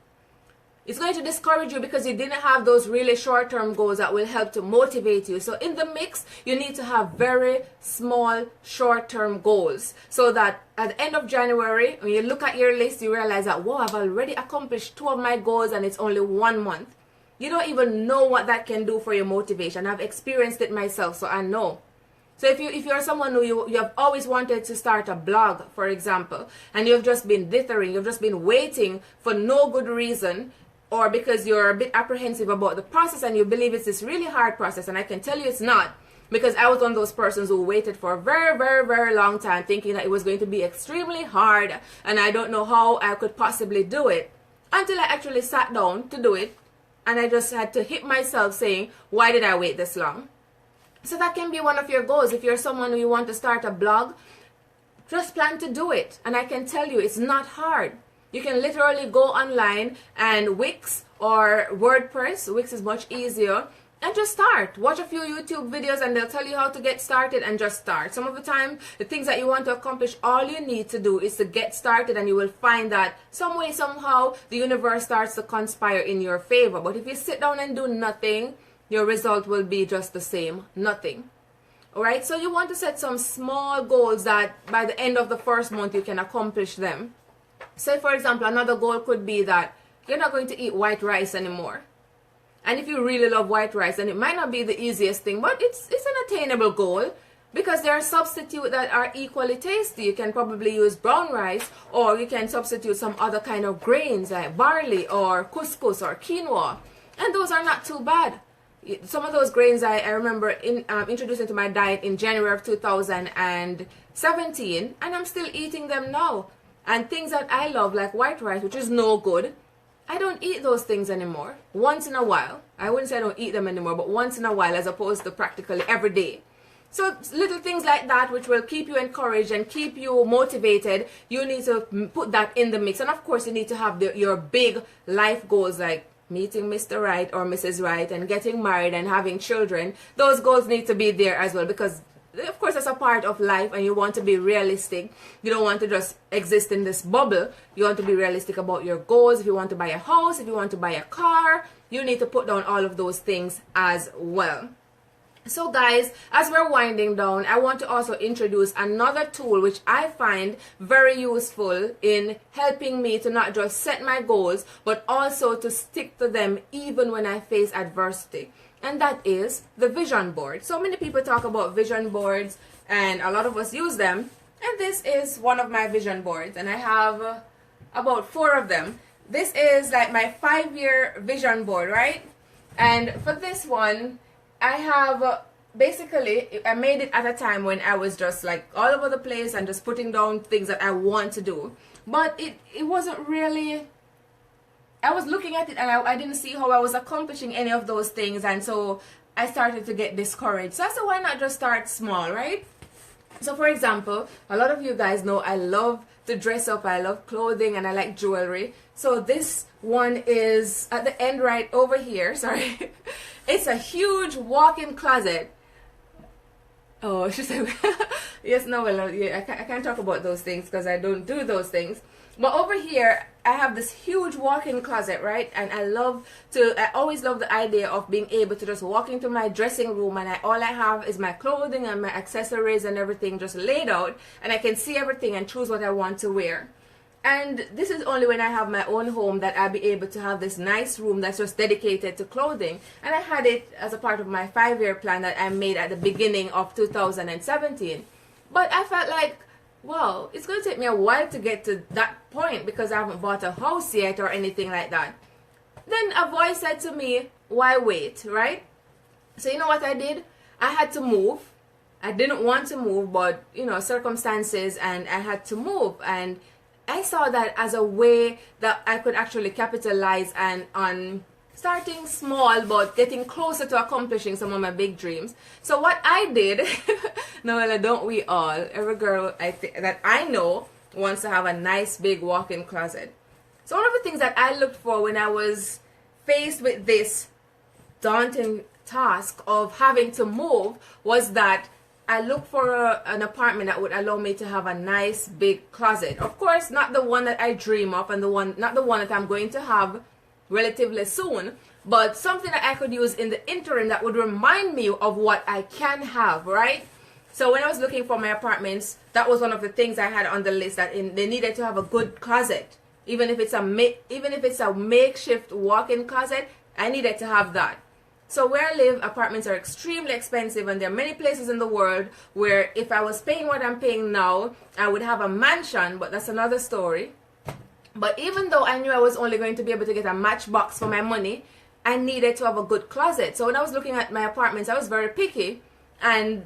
It's going to discourage you because you didn't have those really short-term goals that will help to motivate you. So in the mix, you need to have very small short-term goals, so that at the end of January, when you look at your list, you realize that, whoa, I've already accomplished 2 of my goals and it's only 1 month. You don't even know what that can do for your motivation. I've experienced it myself, so I know. So if you're someone who you have always wanted to start a blog, for example, and you've just been dithering, you've just been waiting for no good reason, or because you're a bit apprehensive about the process and you believe it's this really hard process, and I can tell you it's not, because I was one of those persons who waited for a very, very, very long time thinking that it was going to be extremely hard and I don't know how I could possibly do it, until I actually sat down to do it, and I just had to hit myself saying, why did I wait this long? So that can be one of your goals. If you're someone who you want to start a blog, just plan to do it, and I can tell you it's not hard. You can literally go online and Wix or WordPress, Wix is much easier, and just start. Watch a few YouTube videos and they'll tell you how to get started, and just start. Some of the time, the things that you want to accomplish, all you need to do is to get started, and you will find that some way, somehow, the universe starts to conspire in your favor. But if you sit down and do nothing, your result will be just the same, nothing. Alright, so you want to set some small goals that by the end of the first month you can accomplish them. Say, for example, another goal could be that you're not going to eat white rice anymore. And if you really love white rice, then it might not be the easiest thing, but it's an attainable goal, because there are substitutes that are equally tasty. You can probably use brown rice, or you can substitute some other kind of grains like barley or couscous or quinoa, and those are not too bad. Some of those grains I remember introducing to my diet in January of 2017, and I'm still eating them now. And things that I love, like white rice, which is no good, I don't eat those things anymore. Once in a while. I wouldn't say I don't eat them anymore, but once in a while, as opposed to practically every day. So little things like that, which will keep you encouraged and keep you motivated, you need to put that in the mix. And of course, you need to have your big life goals, like meeting Mr. Right or Mrs. Right and getting married and having children. Those goals need to be there as well, because of course, that's a part of life, and you want to be realistic. You don't want to just exist in this bubble. You want to be realistic about your goals. If you want to buy a house, if you want to buy a car, you need to put down all of those things as well. So guys, as we're winding down, I want to also introduce another tool which I find very useful in helping me to not just set my goals, but also to stick to them even when I face adversity. And that is the vision board. So many people talk about vision boards, and a lot of us use them. And this is one of my vision boards, and I have about 4 of them. This is like my 5-year vision board, right? And for this one, I have basically, I made it at a time when I was just like all over the place and just putting down things that I want to do. But it wasn't really, I was looking at it and I didn't see how I was accomplishing any of those things, and so I started to get discouraged. So I said, why not just start small, right? So for example, a lot of you guys know I love to dress up, I love clothing, and I like jewelry. So this one is at the end right over here, sorry. It's a huge walk-in closet. Oh, she said, yes, no, well, yeah, I can't talk about those things because I don't do those things. But over here, I have this huge walk-in closet, right? And I always love the idea of being able to just walk into my dressing room, and all I have is my clothing and my accessories and everything just laid out, and I can see everything and choose what I want to wear. And this is only when I have my own home that I'll be able to have this nice room that's just dedicated to clothing. And I had it as a part of my 5-year plan that I made at the beginning of 2017. But I felt like, wow, it's going to take me a while to get to that point because I haven't bought a house yet or anything like that. Then a voice said to me, why wait, right? So you know what I did? I had to move. I didn't want to move, but you know, circumstances, and I had to move. And I saw that as a way that I could actually capitalize on starting small but getting closer to accomplishing some of my big dreams. So what I did, Noella, don't we all? Every girl that I know wants to have a nice big walk-in closet. So one of the things that I looked for when I was faced with this daunting task of having to move was that I looked for an apartment that would allow me to have a nice big closet. Of course, not the one that I dream of, and not the one that I'm going to have relatively soon, but something that I could use in the interim that would remind me of what I can have, right? So when I was looking for my apartments, that was one of the things I had on the list, that they needed to have a good closet. Even if it's a makeshift walk-in closet, I needed to have that. So where I live, apartments are extremely expensive, and there are many places in the world where if I was paying what I'm paying now, I would have a mansion, but that's another story. But even though I knew I was only going to be able to get a matchbox for my money, I needed to have a good closet. So when I was looking at my apartments, I was very picky, and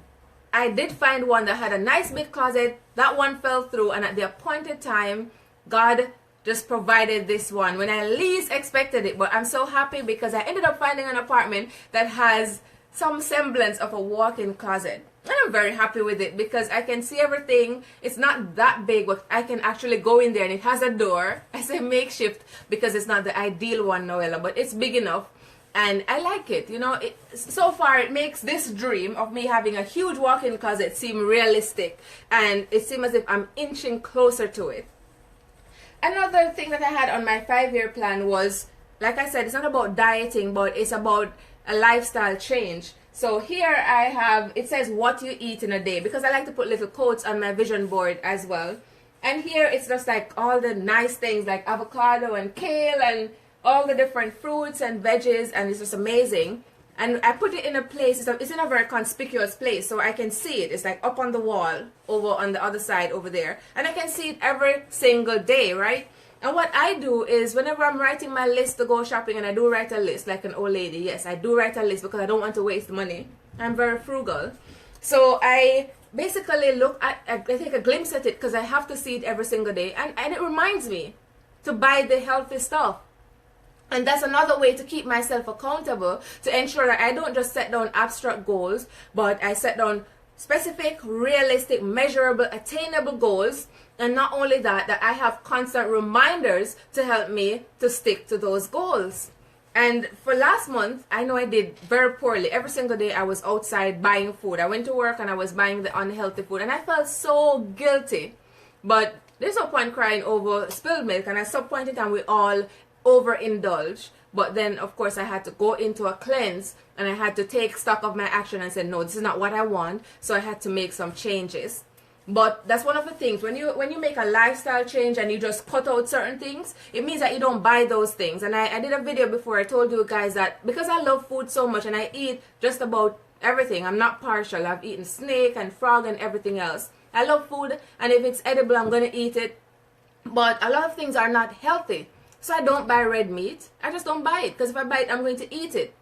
I did find one that had a nice big closet. That one fell through, and at the appointed time, God just provided this one when I least expected it. But I'm so happy because I ended up finding an apartment that has some semblance of a walk-in closet. And I'm very happy with it because I can see everything. It's not that big, but I can actually go in there, and it has a door. I say makeshift because it's not the ideal one, Noella, but it's big enough. And I like it, you know. So far, it makes this dream of me having a huge walk-in closet seem realistic. And it seems as if I'm inching closer to it. Another thing that I had on my 5-year plan was, like I said, it's not about dieting, but it's about a lifestyle change. So here I have, it says what you eat in a day, because I like to put little quotes on my vision board as well. And here it's just like all the nice things like avocado and kale and all the different fruits and veggies, and it's just amazing. And I put it in a place, it's in a very conspicuous place, so I can see it. It's like up on the wall, over on the other side over there. And I can see it every single day, right? And what I do is whenever I'm writing my list to go shopping, and I do write a list like an old lady. Yes, I do write a list because I don't want to waste money. I'm very frugal. So I basically I take a glimpse at it because I have to see it every single day. And it reminds me to buy the healthy stuff. And that's another way to keep myself accountable, to ensure that I don't just set down abstract goals, but I set down specific, realistic, measurable, attainable goals. And not only that, that I have constant reminders to help me to stick to those goals. And for last month, I know I did very poorly. Every single day I was outside buying food. I went to work and I was buying the unhealthy food. And I felt so guilty. But there's no point crying over spilled milk. And at some point in time, we all overindulge. But then, of course, I had to go into a cleanse. And I had to take stock of my action and say, no, this is not what I want. So I had to make some changes. But that's one of the things, when you make a lifestyle change and you just cut out certain things, it means that you don't buy those things. And I did a video before, I told you guys that because I love food so much and I eat just about everything, I'm not partial. I've eaten snake and frog and everything else. I love food, and if it's edible, I'm going to eat it. But a lot of things are not healthy. So I don't buy red meat. I just don't buy it, because if I buy it, I'm going to eat it.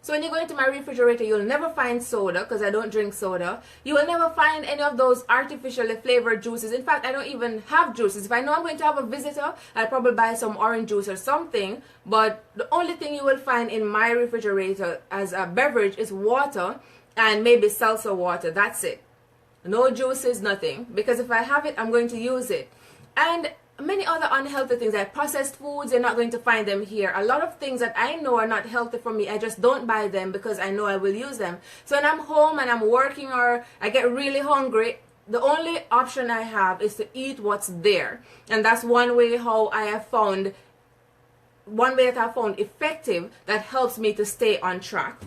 So when you go into my refrigerator, you'll never find soda, because I don't drink soda. You will never find any of those artificially flavored juices. In fact, I don't even have juices. If I know I'm going to have a visitor, I'll probably buy some orange juice or something. But the only thing you will find in my refrigerator as a beverage is water and maybe salsa water. That's it. No juices, nothing. Because if I have it, I'm going to use it. And many other unhealthy things like processed foods, you're not going to find them here. A lot of things that I know are not healthy for me, I just don't buy them because I know I will use them. So when I'm home and I'm working or I get really hungry, the only option I have is to eat what's there. And that's one way that I have found effective that helps me to stay on track.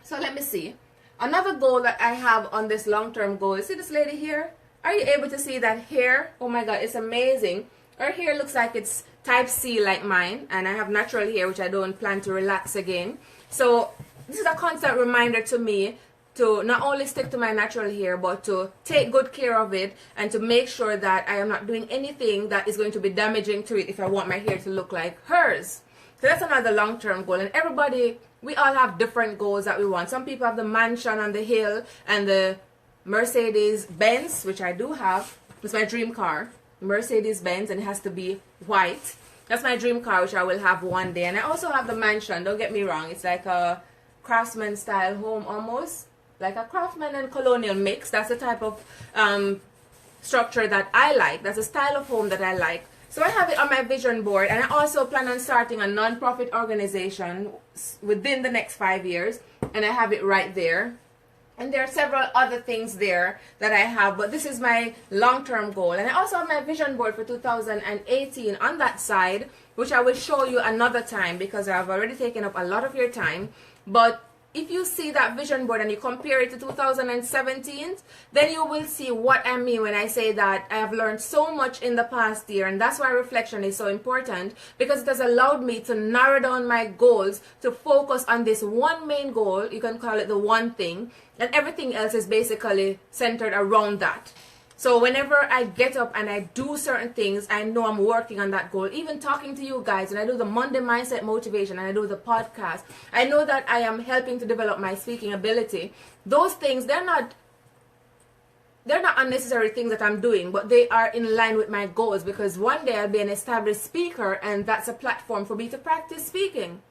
So let me see. Another goal that I have on this long-term goal, you see this lady here? Are you able to see that hair? Oh my god, it's amazing. Her hair looks like it's type C like mine, and I have natural hair which I don't plan to relax again. So this is a constant reminder to me to not only stick to my natural hair, but to take good care of it and to make sure that I am not doing anything that is going to be damaging to it if I want my hair to look like hers. So that's another long-term goal. And everybody, we all have different goals that we want. Some people have the mansion on the hill and the Mercedes-Benz, which I do have. It's my dream car, Mercedes-Benz, and it has to be white. That's my dream car, which I will have one day. And I also have the mansion, don't get me wrong. It's like a craftsman style home almost. Like a craftsman and colonial mix. That's the type of structure that I like. That's the style of home that I like. So I have it on my vision board, and I also plan on starting a non-profit organization within the next 5 years, and I have it right there. And there are several other things there that I have, but this is my long-term goal. And I also have my vision board for 2018 on that side, which I will show you another time because I've already taken up a lot of your time. But if you see that vision board and you compare it to 2017, then you will see what I mean when I say that I have learned so much in the past year. And that's why reflection is so important, because it has allowed me to narrow down my goals to focus on this one main goal. You can call it the one thing, and everything else is basically centered around that. So whenever I get up and I do certain things, I know I'm working on that goal. Even talking to you guys, and I do the Monday Mindset Motivation, and I do the podcast, I know that I am helping to develop my speaking ability. Those things, they're not unnecessary things that I'm doing, but they are in line with my goals, because one day I'll be an established speaker, and that's a platform for me to practice speaking.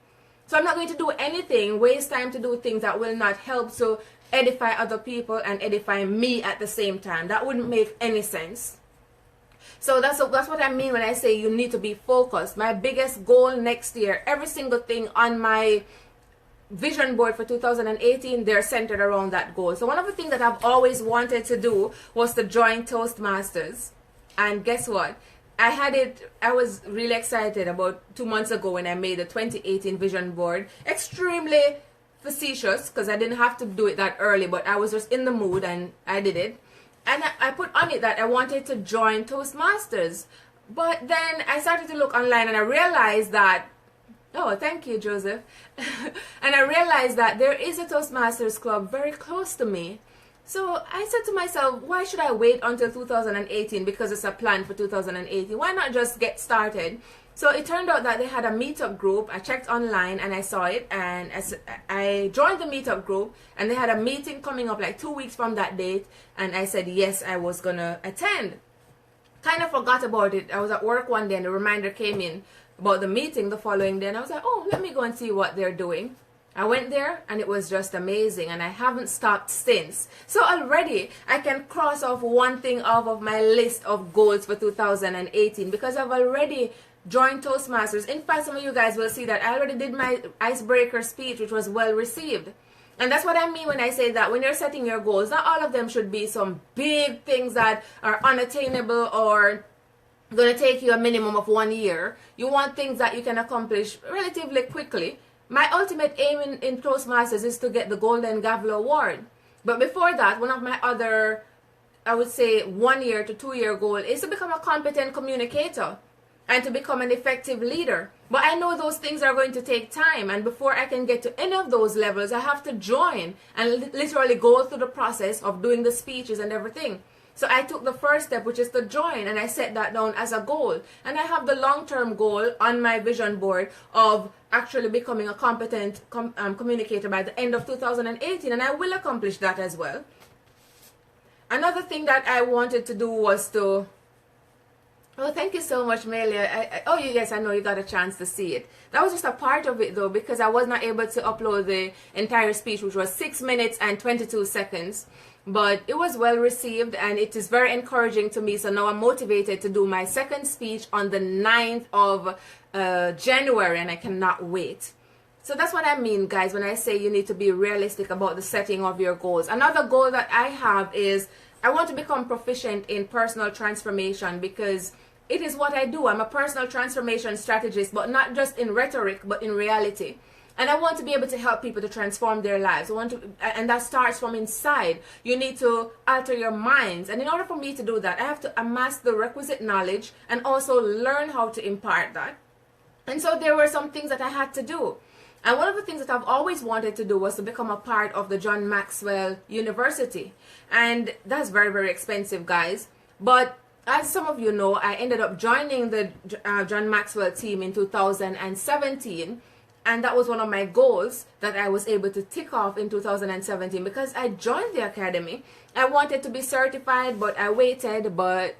So I'm not going to do anything, waste time to do things that will not help to edify other people and edify me at the same time. That wouldn't make any sense. So that's what I mean when I say you need to be focused. My biggest goal next year, every single thing on my vision board for 2018, they're centered around that goal. So one of the things that I've always wanted to do was to join Toastmasters. And guess what? I was really excited about 2 months ago when I made the 2018 vision board. Extremely facetious, because I didn't have to do it that early, but I was just in the mood and I did it. And I put on it that I wanted to join Toastmasters. But then I started to look online and I realized that, oh, thank you, Joseph. And I realized that there is a Toastmasters club very close to me. So I said to myself, why should I wait until 2018, because it's a plan for 2018? Why not just get started? So it turned out that they had a meetup group. I checked online and I saw it, and I joined the meetup group, and they had a meeting coming up like 2 weeks from that date, and I said yes, I was gonna attend. Kind of forgot about it. I was at work one day and the reminder came in about the meeting the following day, and I was like, oh, let me go and see what they're doing. I went there and it was just amazing, and I haven't stopped since. So already I can cross off one thing off of my list of goals for 2018, because I've already join Toastmasters. In fact, some of you guys will see that I already did my icebreaker speech, which was well received. And that's what I mean when I say that when you're setting your goals, not all of them should be some big things that are unattainable or going to take you a minimum of 1 year. You want things that you can accomplish relatively quickly. My ultimate aim in Toastmasters is to get the Golden Gavel Award. But before that, one of my other, I would say 1 year to 2 year goal is to become a competent communicator and to become an effective leader. But I know those things are going to take time, and before I can get to any of those levels, I have to join and literally go through the process of doing the speeches and everything. So I took the first step, which is to join, and I set that down as a goal. And I have the long-term goal on my vision board of actually becoming a competent communicator by the end of 2018, and I will accomplish that as well. Another thing that I wanted to do was to... Oh, thank you so much, Melia. Oh, yes, I know you got a chance to see it. That was just a part of it, though, because I was not able to upload the entire speech, which was 6 minutes and 22 seconds. But it was well received, and it is very encouraging to me. So now I'm motivated to do my second speech on the 9th of January, and I cannot wait. So that's what I mean, guys, when I say you need to be realistic about the setting of your goals. Another goal that I have is I want to become proficient in personal transformation, because it is what I do. I'm a personal transformation strategist, but not just in rhetoric, but in reality. And I want to be able to help people to transform their lives. And that starts from inside. You need to alter your minds. And in order for me to do that, I have to amass the requisite knowledge and also learn how to impart that. And so there were some things that I had to do. And one of the things that I've always wanted to do was to become a part of the John Maxwell University. And that's very, very expensive, guys. But as some of you know, I ended up joining the John Maxwell team in 2017. And that was one of my goals that I was able to tick off in 2017, because I joined the academy. I wanted to be certified, but I waited. But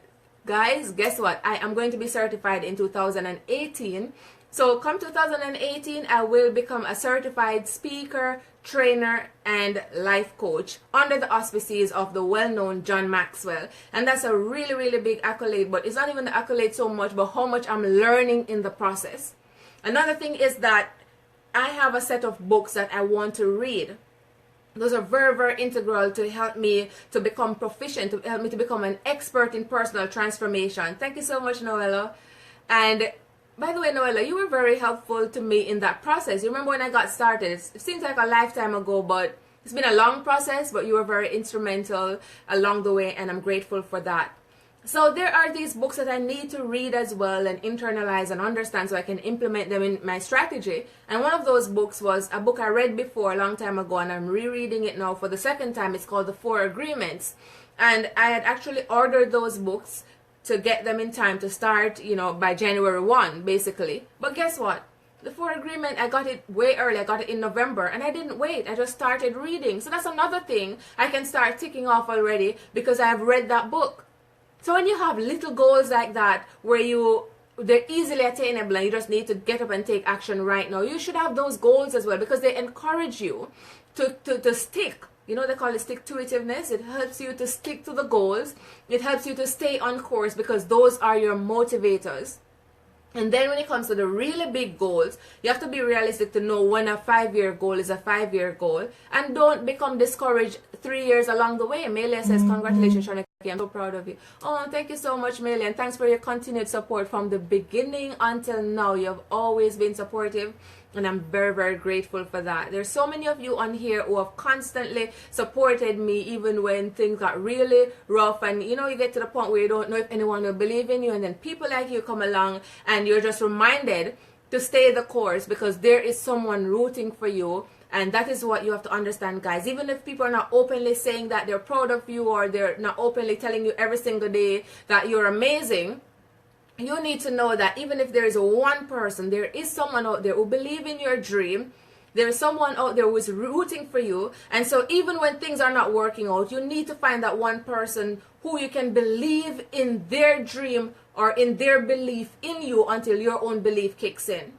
guys, guess what? I am going to be certified in 2018. So come 2018, I will become a certified speaker, trainer, and life coach under the auspices of the well-known John Maxwell. And that's a really, really big accolade, but it's not even the accolade so much, but how much I'm learning in the process. Another thing is that I have a set of books that I want to read. Those are very, very integral to help me to become proficient, to help me to become an expert in personal transformation. Thank you so much, Noella. And by the way, Noella, you were very helpful to me in that process. You remember when I got started? It seems like a lifetime ago, but it's been a long process, but you were very instrumental along the way, and I'm grateful for that. So there are these books that I need to read as well and internalize and understand so I can implement them in my strategy. And one of those books was a book I read before a long time ago, and I'm rereading it now for the second time. It's called The 4 Agreements. And I had actually ordered those books to get them in time to start, by January 1, basically. But guess what? The 4 Agreement, I got it way early. I got it in November, and I didn't wait. I just started reading. So that's another thing I can start ticking off already because I have read that book. So when you have little goals like that where they're easily attainable and you just need to get up and take action right now, you should have those goals as well, because they encourage you to stick. They call it stick-to-itiveness. It helps you to stick to the goals. It helps you to stay on course, because those are your motivators. And then when it comes to the really big goals, you have to be realistic to know when a 5-year goal is a 5-year goal. And don't become discouraged 3 years along the way. Melia says, congratulations, Shauna-Kaye. I'm so proud of you. Oh, thank you so much, Melia. And thanks for your continued support from the beginning until now. You have always been supportive, and I'm very, very grateful for that. There's so many of you on here who have constantly supported me even when things got really rough, and you get to the point where you don't know if anyone will believe in you, and then people like you come along and you're just reminded to stay the course because there is someone rooting for you. And that is what you have to understand, guys. Even if people are not openly saying that they're proud of you, or they're not openly telling you every single day that you're amazing, you need to know that even if there is one person, there is someone out there who believes in your dream. There is someone out there who is rooting for you. And so even when things are not working out, you need to find that one person who you can believe in their dream or in their belief in you until your own belief kicks in.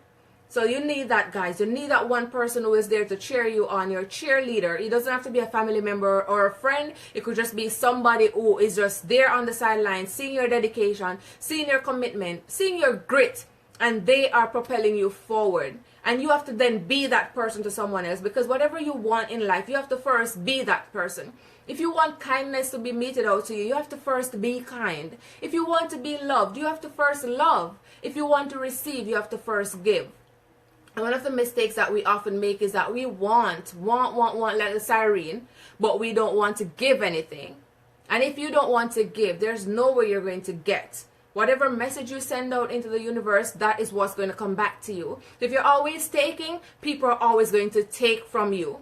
So you need that, guys. You need that one person who is there to cheer you on, your cheerleader. It doesn't have to be a family member or a friend. It could just be somebody who is just there on the sidelines, seeing your dedication, seeing your commitment, seeing your grit, and they are propelling you forward. And you have to then be that person to someone else, because whatever you want in life, you have to first be that person. If you want kindness to be meted out to you, you have to first be kind. If you want to be loved, you have to first love. If you want to receive, you have to first give. And one of the mistakes that we often make is that we want like the siren, but we don't want to give anything. And if you don't want to give, there's nowhere you're going to get. Whatever message you send out into the universe, that is what's going to come back to you. If you're always taking, people are always going to take from you.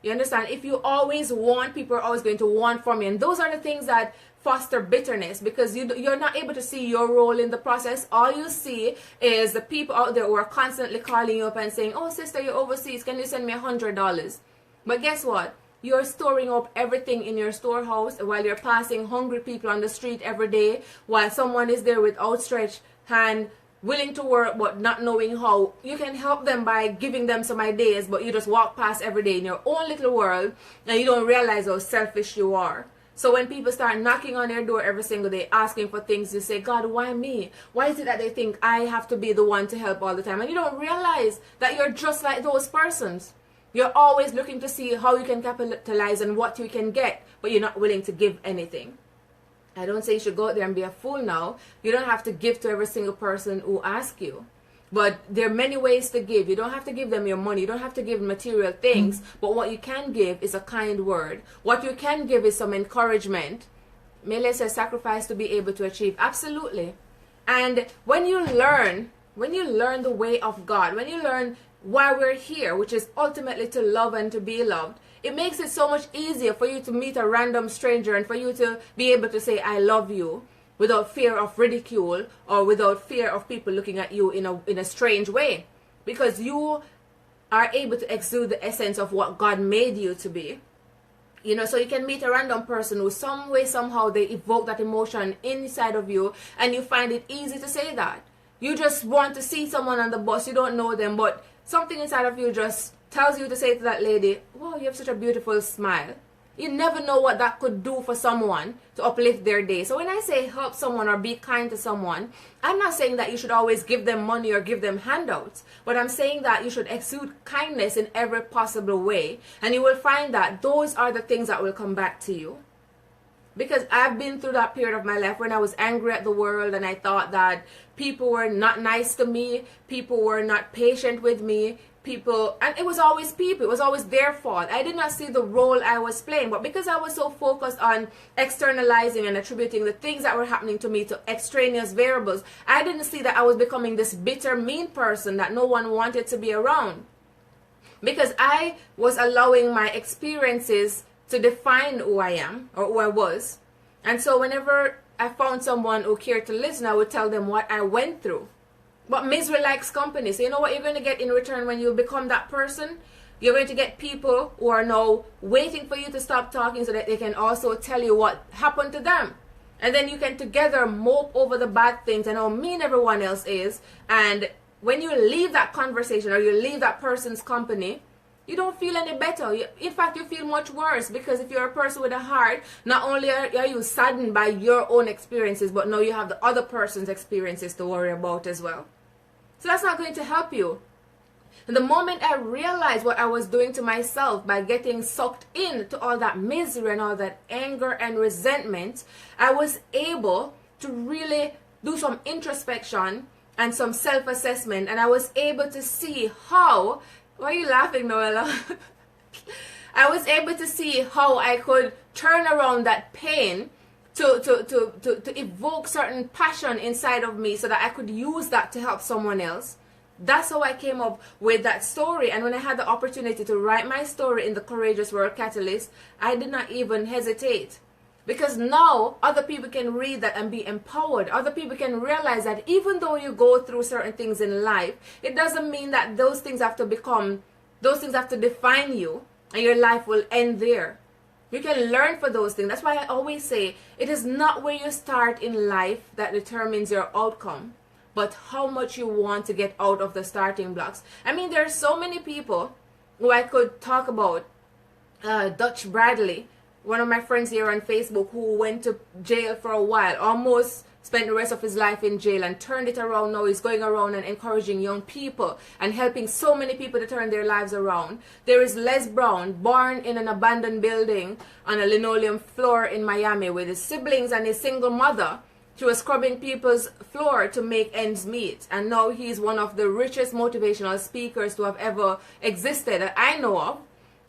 You understand? If you always want, people are always going to want from you. And those are the things that foster bitterness, because you're not able to see your role in the process. All you see is the people out there who are constantly calling you up and saying, oh, sister, you're overseas. Can you send me $100? But guess what? You're storing up everything in your storehouse while you're passing hungry people on the street every day, while someone is there with outstretched hand, willing to work but not knowing how. You can help them by giving them some ideas, but you just walk past every day in your own little world and you don't realize how selfish you are. So when people start knocking on your door every single day asking for things, you say, God, why me? Why is it that they think I have to be the one to help all the time? And you don't realize that you're just like those persons. You're always looking to see how you can capitalize and what you can get, but you're not willing to give anything. I don't say you should go out there and be a fool now. You don't have to give to every single person who asks you. But there are many ways to give. You don't have to give them your money. You don't have to give material things. But what you can give is a kind word. What you can give is some encouragement. Mele says sacrifice to be able to achieve. Absolutely. And when you learn the way of God, when you learn why we're here, which is ultimately to love and to be loved, it makes it so much easier for you to meet a random stranger and for you to be able to say, I love you, without fear of ridicule or without fear of people looking at you in a strange way. Because you are able to exude the essence of what God made you to be. You know, so you can meet a random person who some way, somehow they evoke that emotion inside of you, and you find it easy to say that. You just want to see someone on the bus, you don't know them, but something inside of you just tells you to say to that lady, wow, you have such a beautiful smile. You never know what that could do for someone to uplift their day. So when I say help someone or be kind to someone, I'm not saying that you should always give them money or give them handouts. But I'm saying that you should exude kindness in every possible way. And you will find that those are the things that will come back to you. Because I've been through that period of my life when I was angry at the world and I thought that people were not nice to me, people were not patient with me, and it was always people, it was always their fault. I did not see the role I was playing, but because I was so focused on externalizing and attributing the things that were happening to me to extraneous variables, I didn't see that I was becoming this bitter, mean person that no one wanted to be around. Because I was allowing my experiences to define who I am or who I was. And so whenever I found someone who cared to listen, I would tell them what I went through. But misery likes company. So you know what you're going to get in return when you become that person? You're going to get people who are now waiting for you to stop talking so that they can also tell you what happened to them. And then you can together mope over the bad things and how mean everyone else is. And when you leave that conversation or you leave that person's company, you don't feel any better. In fact, you feel much worse, because if you're a person with a heart, not only are you saddened by your own experiences, but now you have the other person's experiences to worry about as well. So that's not going to help you. And the moment I realized what I was doing to myself by getting sucked into all that misery and all that anger and resentment, I was able to really do some introspection and some self-assessment, and I was able to see how... Why are you laughing, Noella? I was able to see how I could turn around that pain to evoke certain passion inside of me so that I could use that to help someone else. That's how I came up with that story. And when I had the opportunity to write my story in the Courageous World Catalyst, I did not even hesitate. Because now other people can read that and be empowered. Other people can realize that even though you go through certain things in life, it doesn't mean that those things have to define you and your life will end there. You can learn for those things. That's why I always say it is not where you start in life that determines your outcome, but how much you want to get out of the starting blocks. I mean, there are so many people who I could talk about. Dutch Bradley, one of my friends here on Facebook who went to jail for a while, almost spent the rest of his life in jail, and turned it around. Now he's going around and encouraging young people and helping so many people to turn their lives around. There is Les Brown, born in an abandoned building on a linoleum floor in Miami with his siblings and his single mother. She was scrubbing people's floor to make ends meet, and now he's one of the richest motivational speakers to have ever existed that I know of.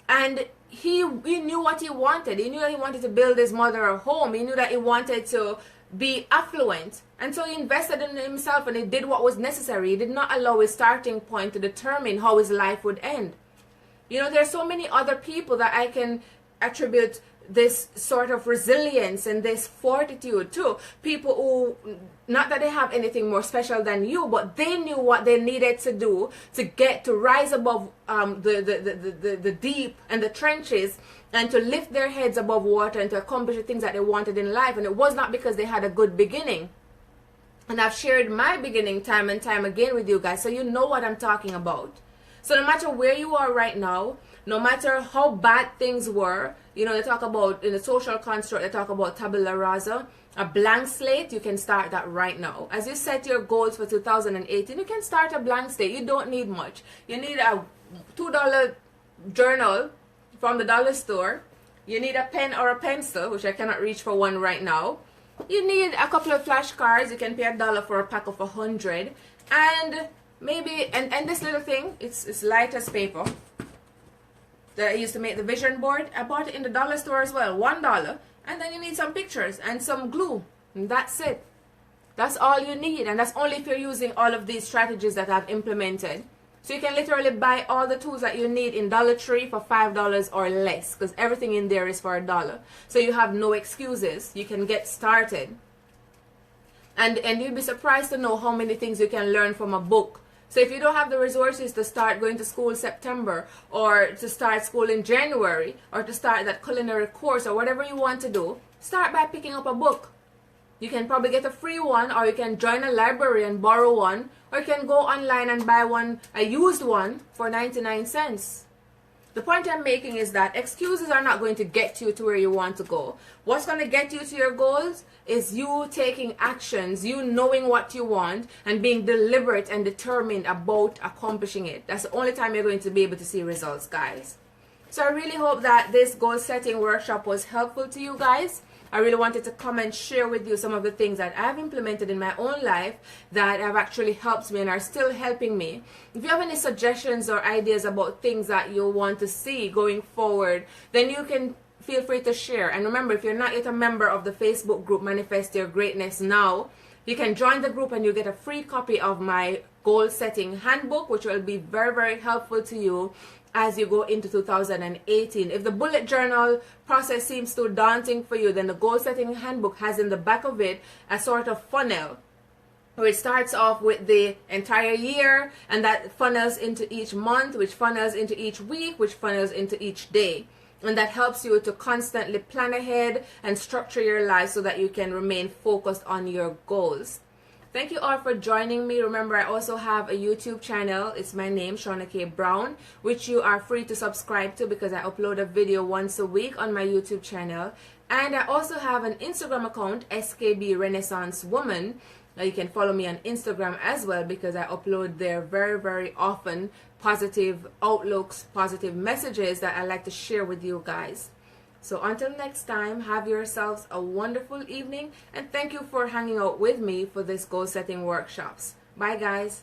And he knew what he wanted. He knew that he wanted to build his mother a home. He knew that he wanted to be affluent, and so he invested in himself, and he did what was necessary. He did not allow his starting point to determine how his life would end. You know, there are so many other people that I can attribute this sort of resilience and this fortitude to. People who, not that they have anything more special than you, but they knew what they needed to do to get to rise above the deep and the trenches, and to lift their heads above water and to accomplish the things that they wanted in life. And it was not because they had a good beginning. And I've shared my beginning time and time again with you guys, so you know what I'm talking about. So no matter where you are right now, no matter how bad things were, you know, they talk about, in the social construct, they talk about tabula rasa, a blank slate. You can start that right now. As you set your goals for 2018, you can start a blank slate. You don't need much. You need a $2 journal from the dollar store. You need a pen or a pencil, which I cannot reach for one right now. You need a couple of flashcards. You can pay $1 for a pack of 100. And maybe, and this little thing, it's light as paper that I used to make the vision board. I bought it in the dollar store as well, $1. And then you need some pictures and some glue, and that's it. That's all you need, and that's only if you're using all of these strategies that I've implemented. So you can literally buy all the tools that you need in Dollar Tree for $5 or less, because everything in there is for $1. So you have no excuses. You can get started. And you'll be surprised to know how many things you can learn from a book. So if you don't have the resources to start going to school in September, or to start school in January, or to start that culinary course, or whatever you want to do, start by picking up a book. You can probably get a free one, or you can join a library and borrow one, or you can go online and buy one, a used one, for 99 cents. The point I'm making is that excuses are not going to get you to where you want to go. What's going to get you to your goals is you taking actions, you knowing what you want, and being deliberate and determined about accomplishing it. That's the only time you're going to be able to see results, guys. So I really hope that this goal setting workshop was helpful to you guys. I really wanted to come and share with you some of the things that I've implemented in my own life that have actually helped me and are still helping me. If you have any suggestions or ideas about things that you want to see going forward, then you can feel free to share. And remember, if you're not yet a member of the Facebook group Manifest Your Greatness Now, you can join the group and you get a free copy of my goal setting handbook, which will be very, very helpful to you as you go into 2018. If the bullet journal process seems too daunting for you, then the goal setting handbook has in the back of it a sort of funnel where it starts off with the entire year, and that funnels into each month, which funnels into each week, which funnels into each day. And that helps you to constantly plan ahead and structure your life so that you can remain focused on your goals. Thank you all for joining me. Remember, I also have a YouTube channel. It's my name, Shauna-Kaye Brown, which you are free to subscribe to because I upload a video once a week on my YouTube channel. And I also have an Instagram account, SKB Renaissance Woman. Now you can follow me on Instagram as well because I upload there very, very often positive outlooks, positive messages that I like to share with you guys. So until next time, have yourselves a wonderful evening, and thank you for hanging out with me for this goal setting workshops. Bye guys.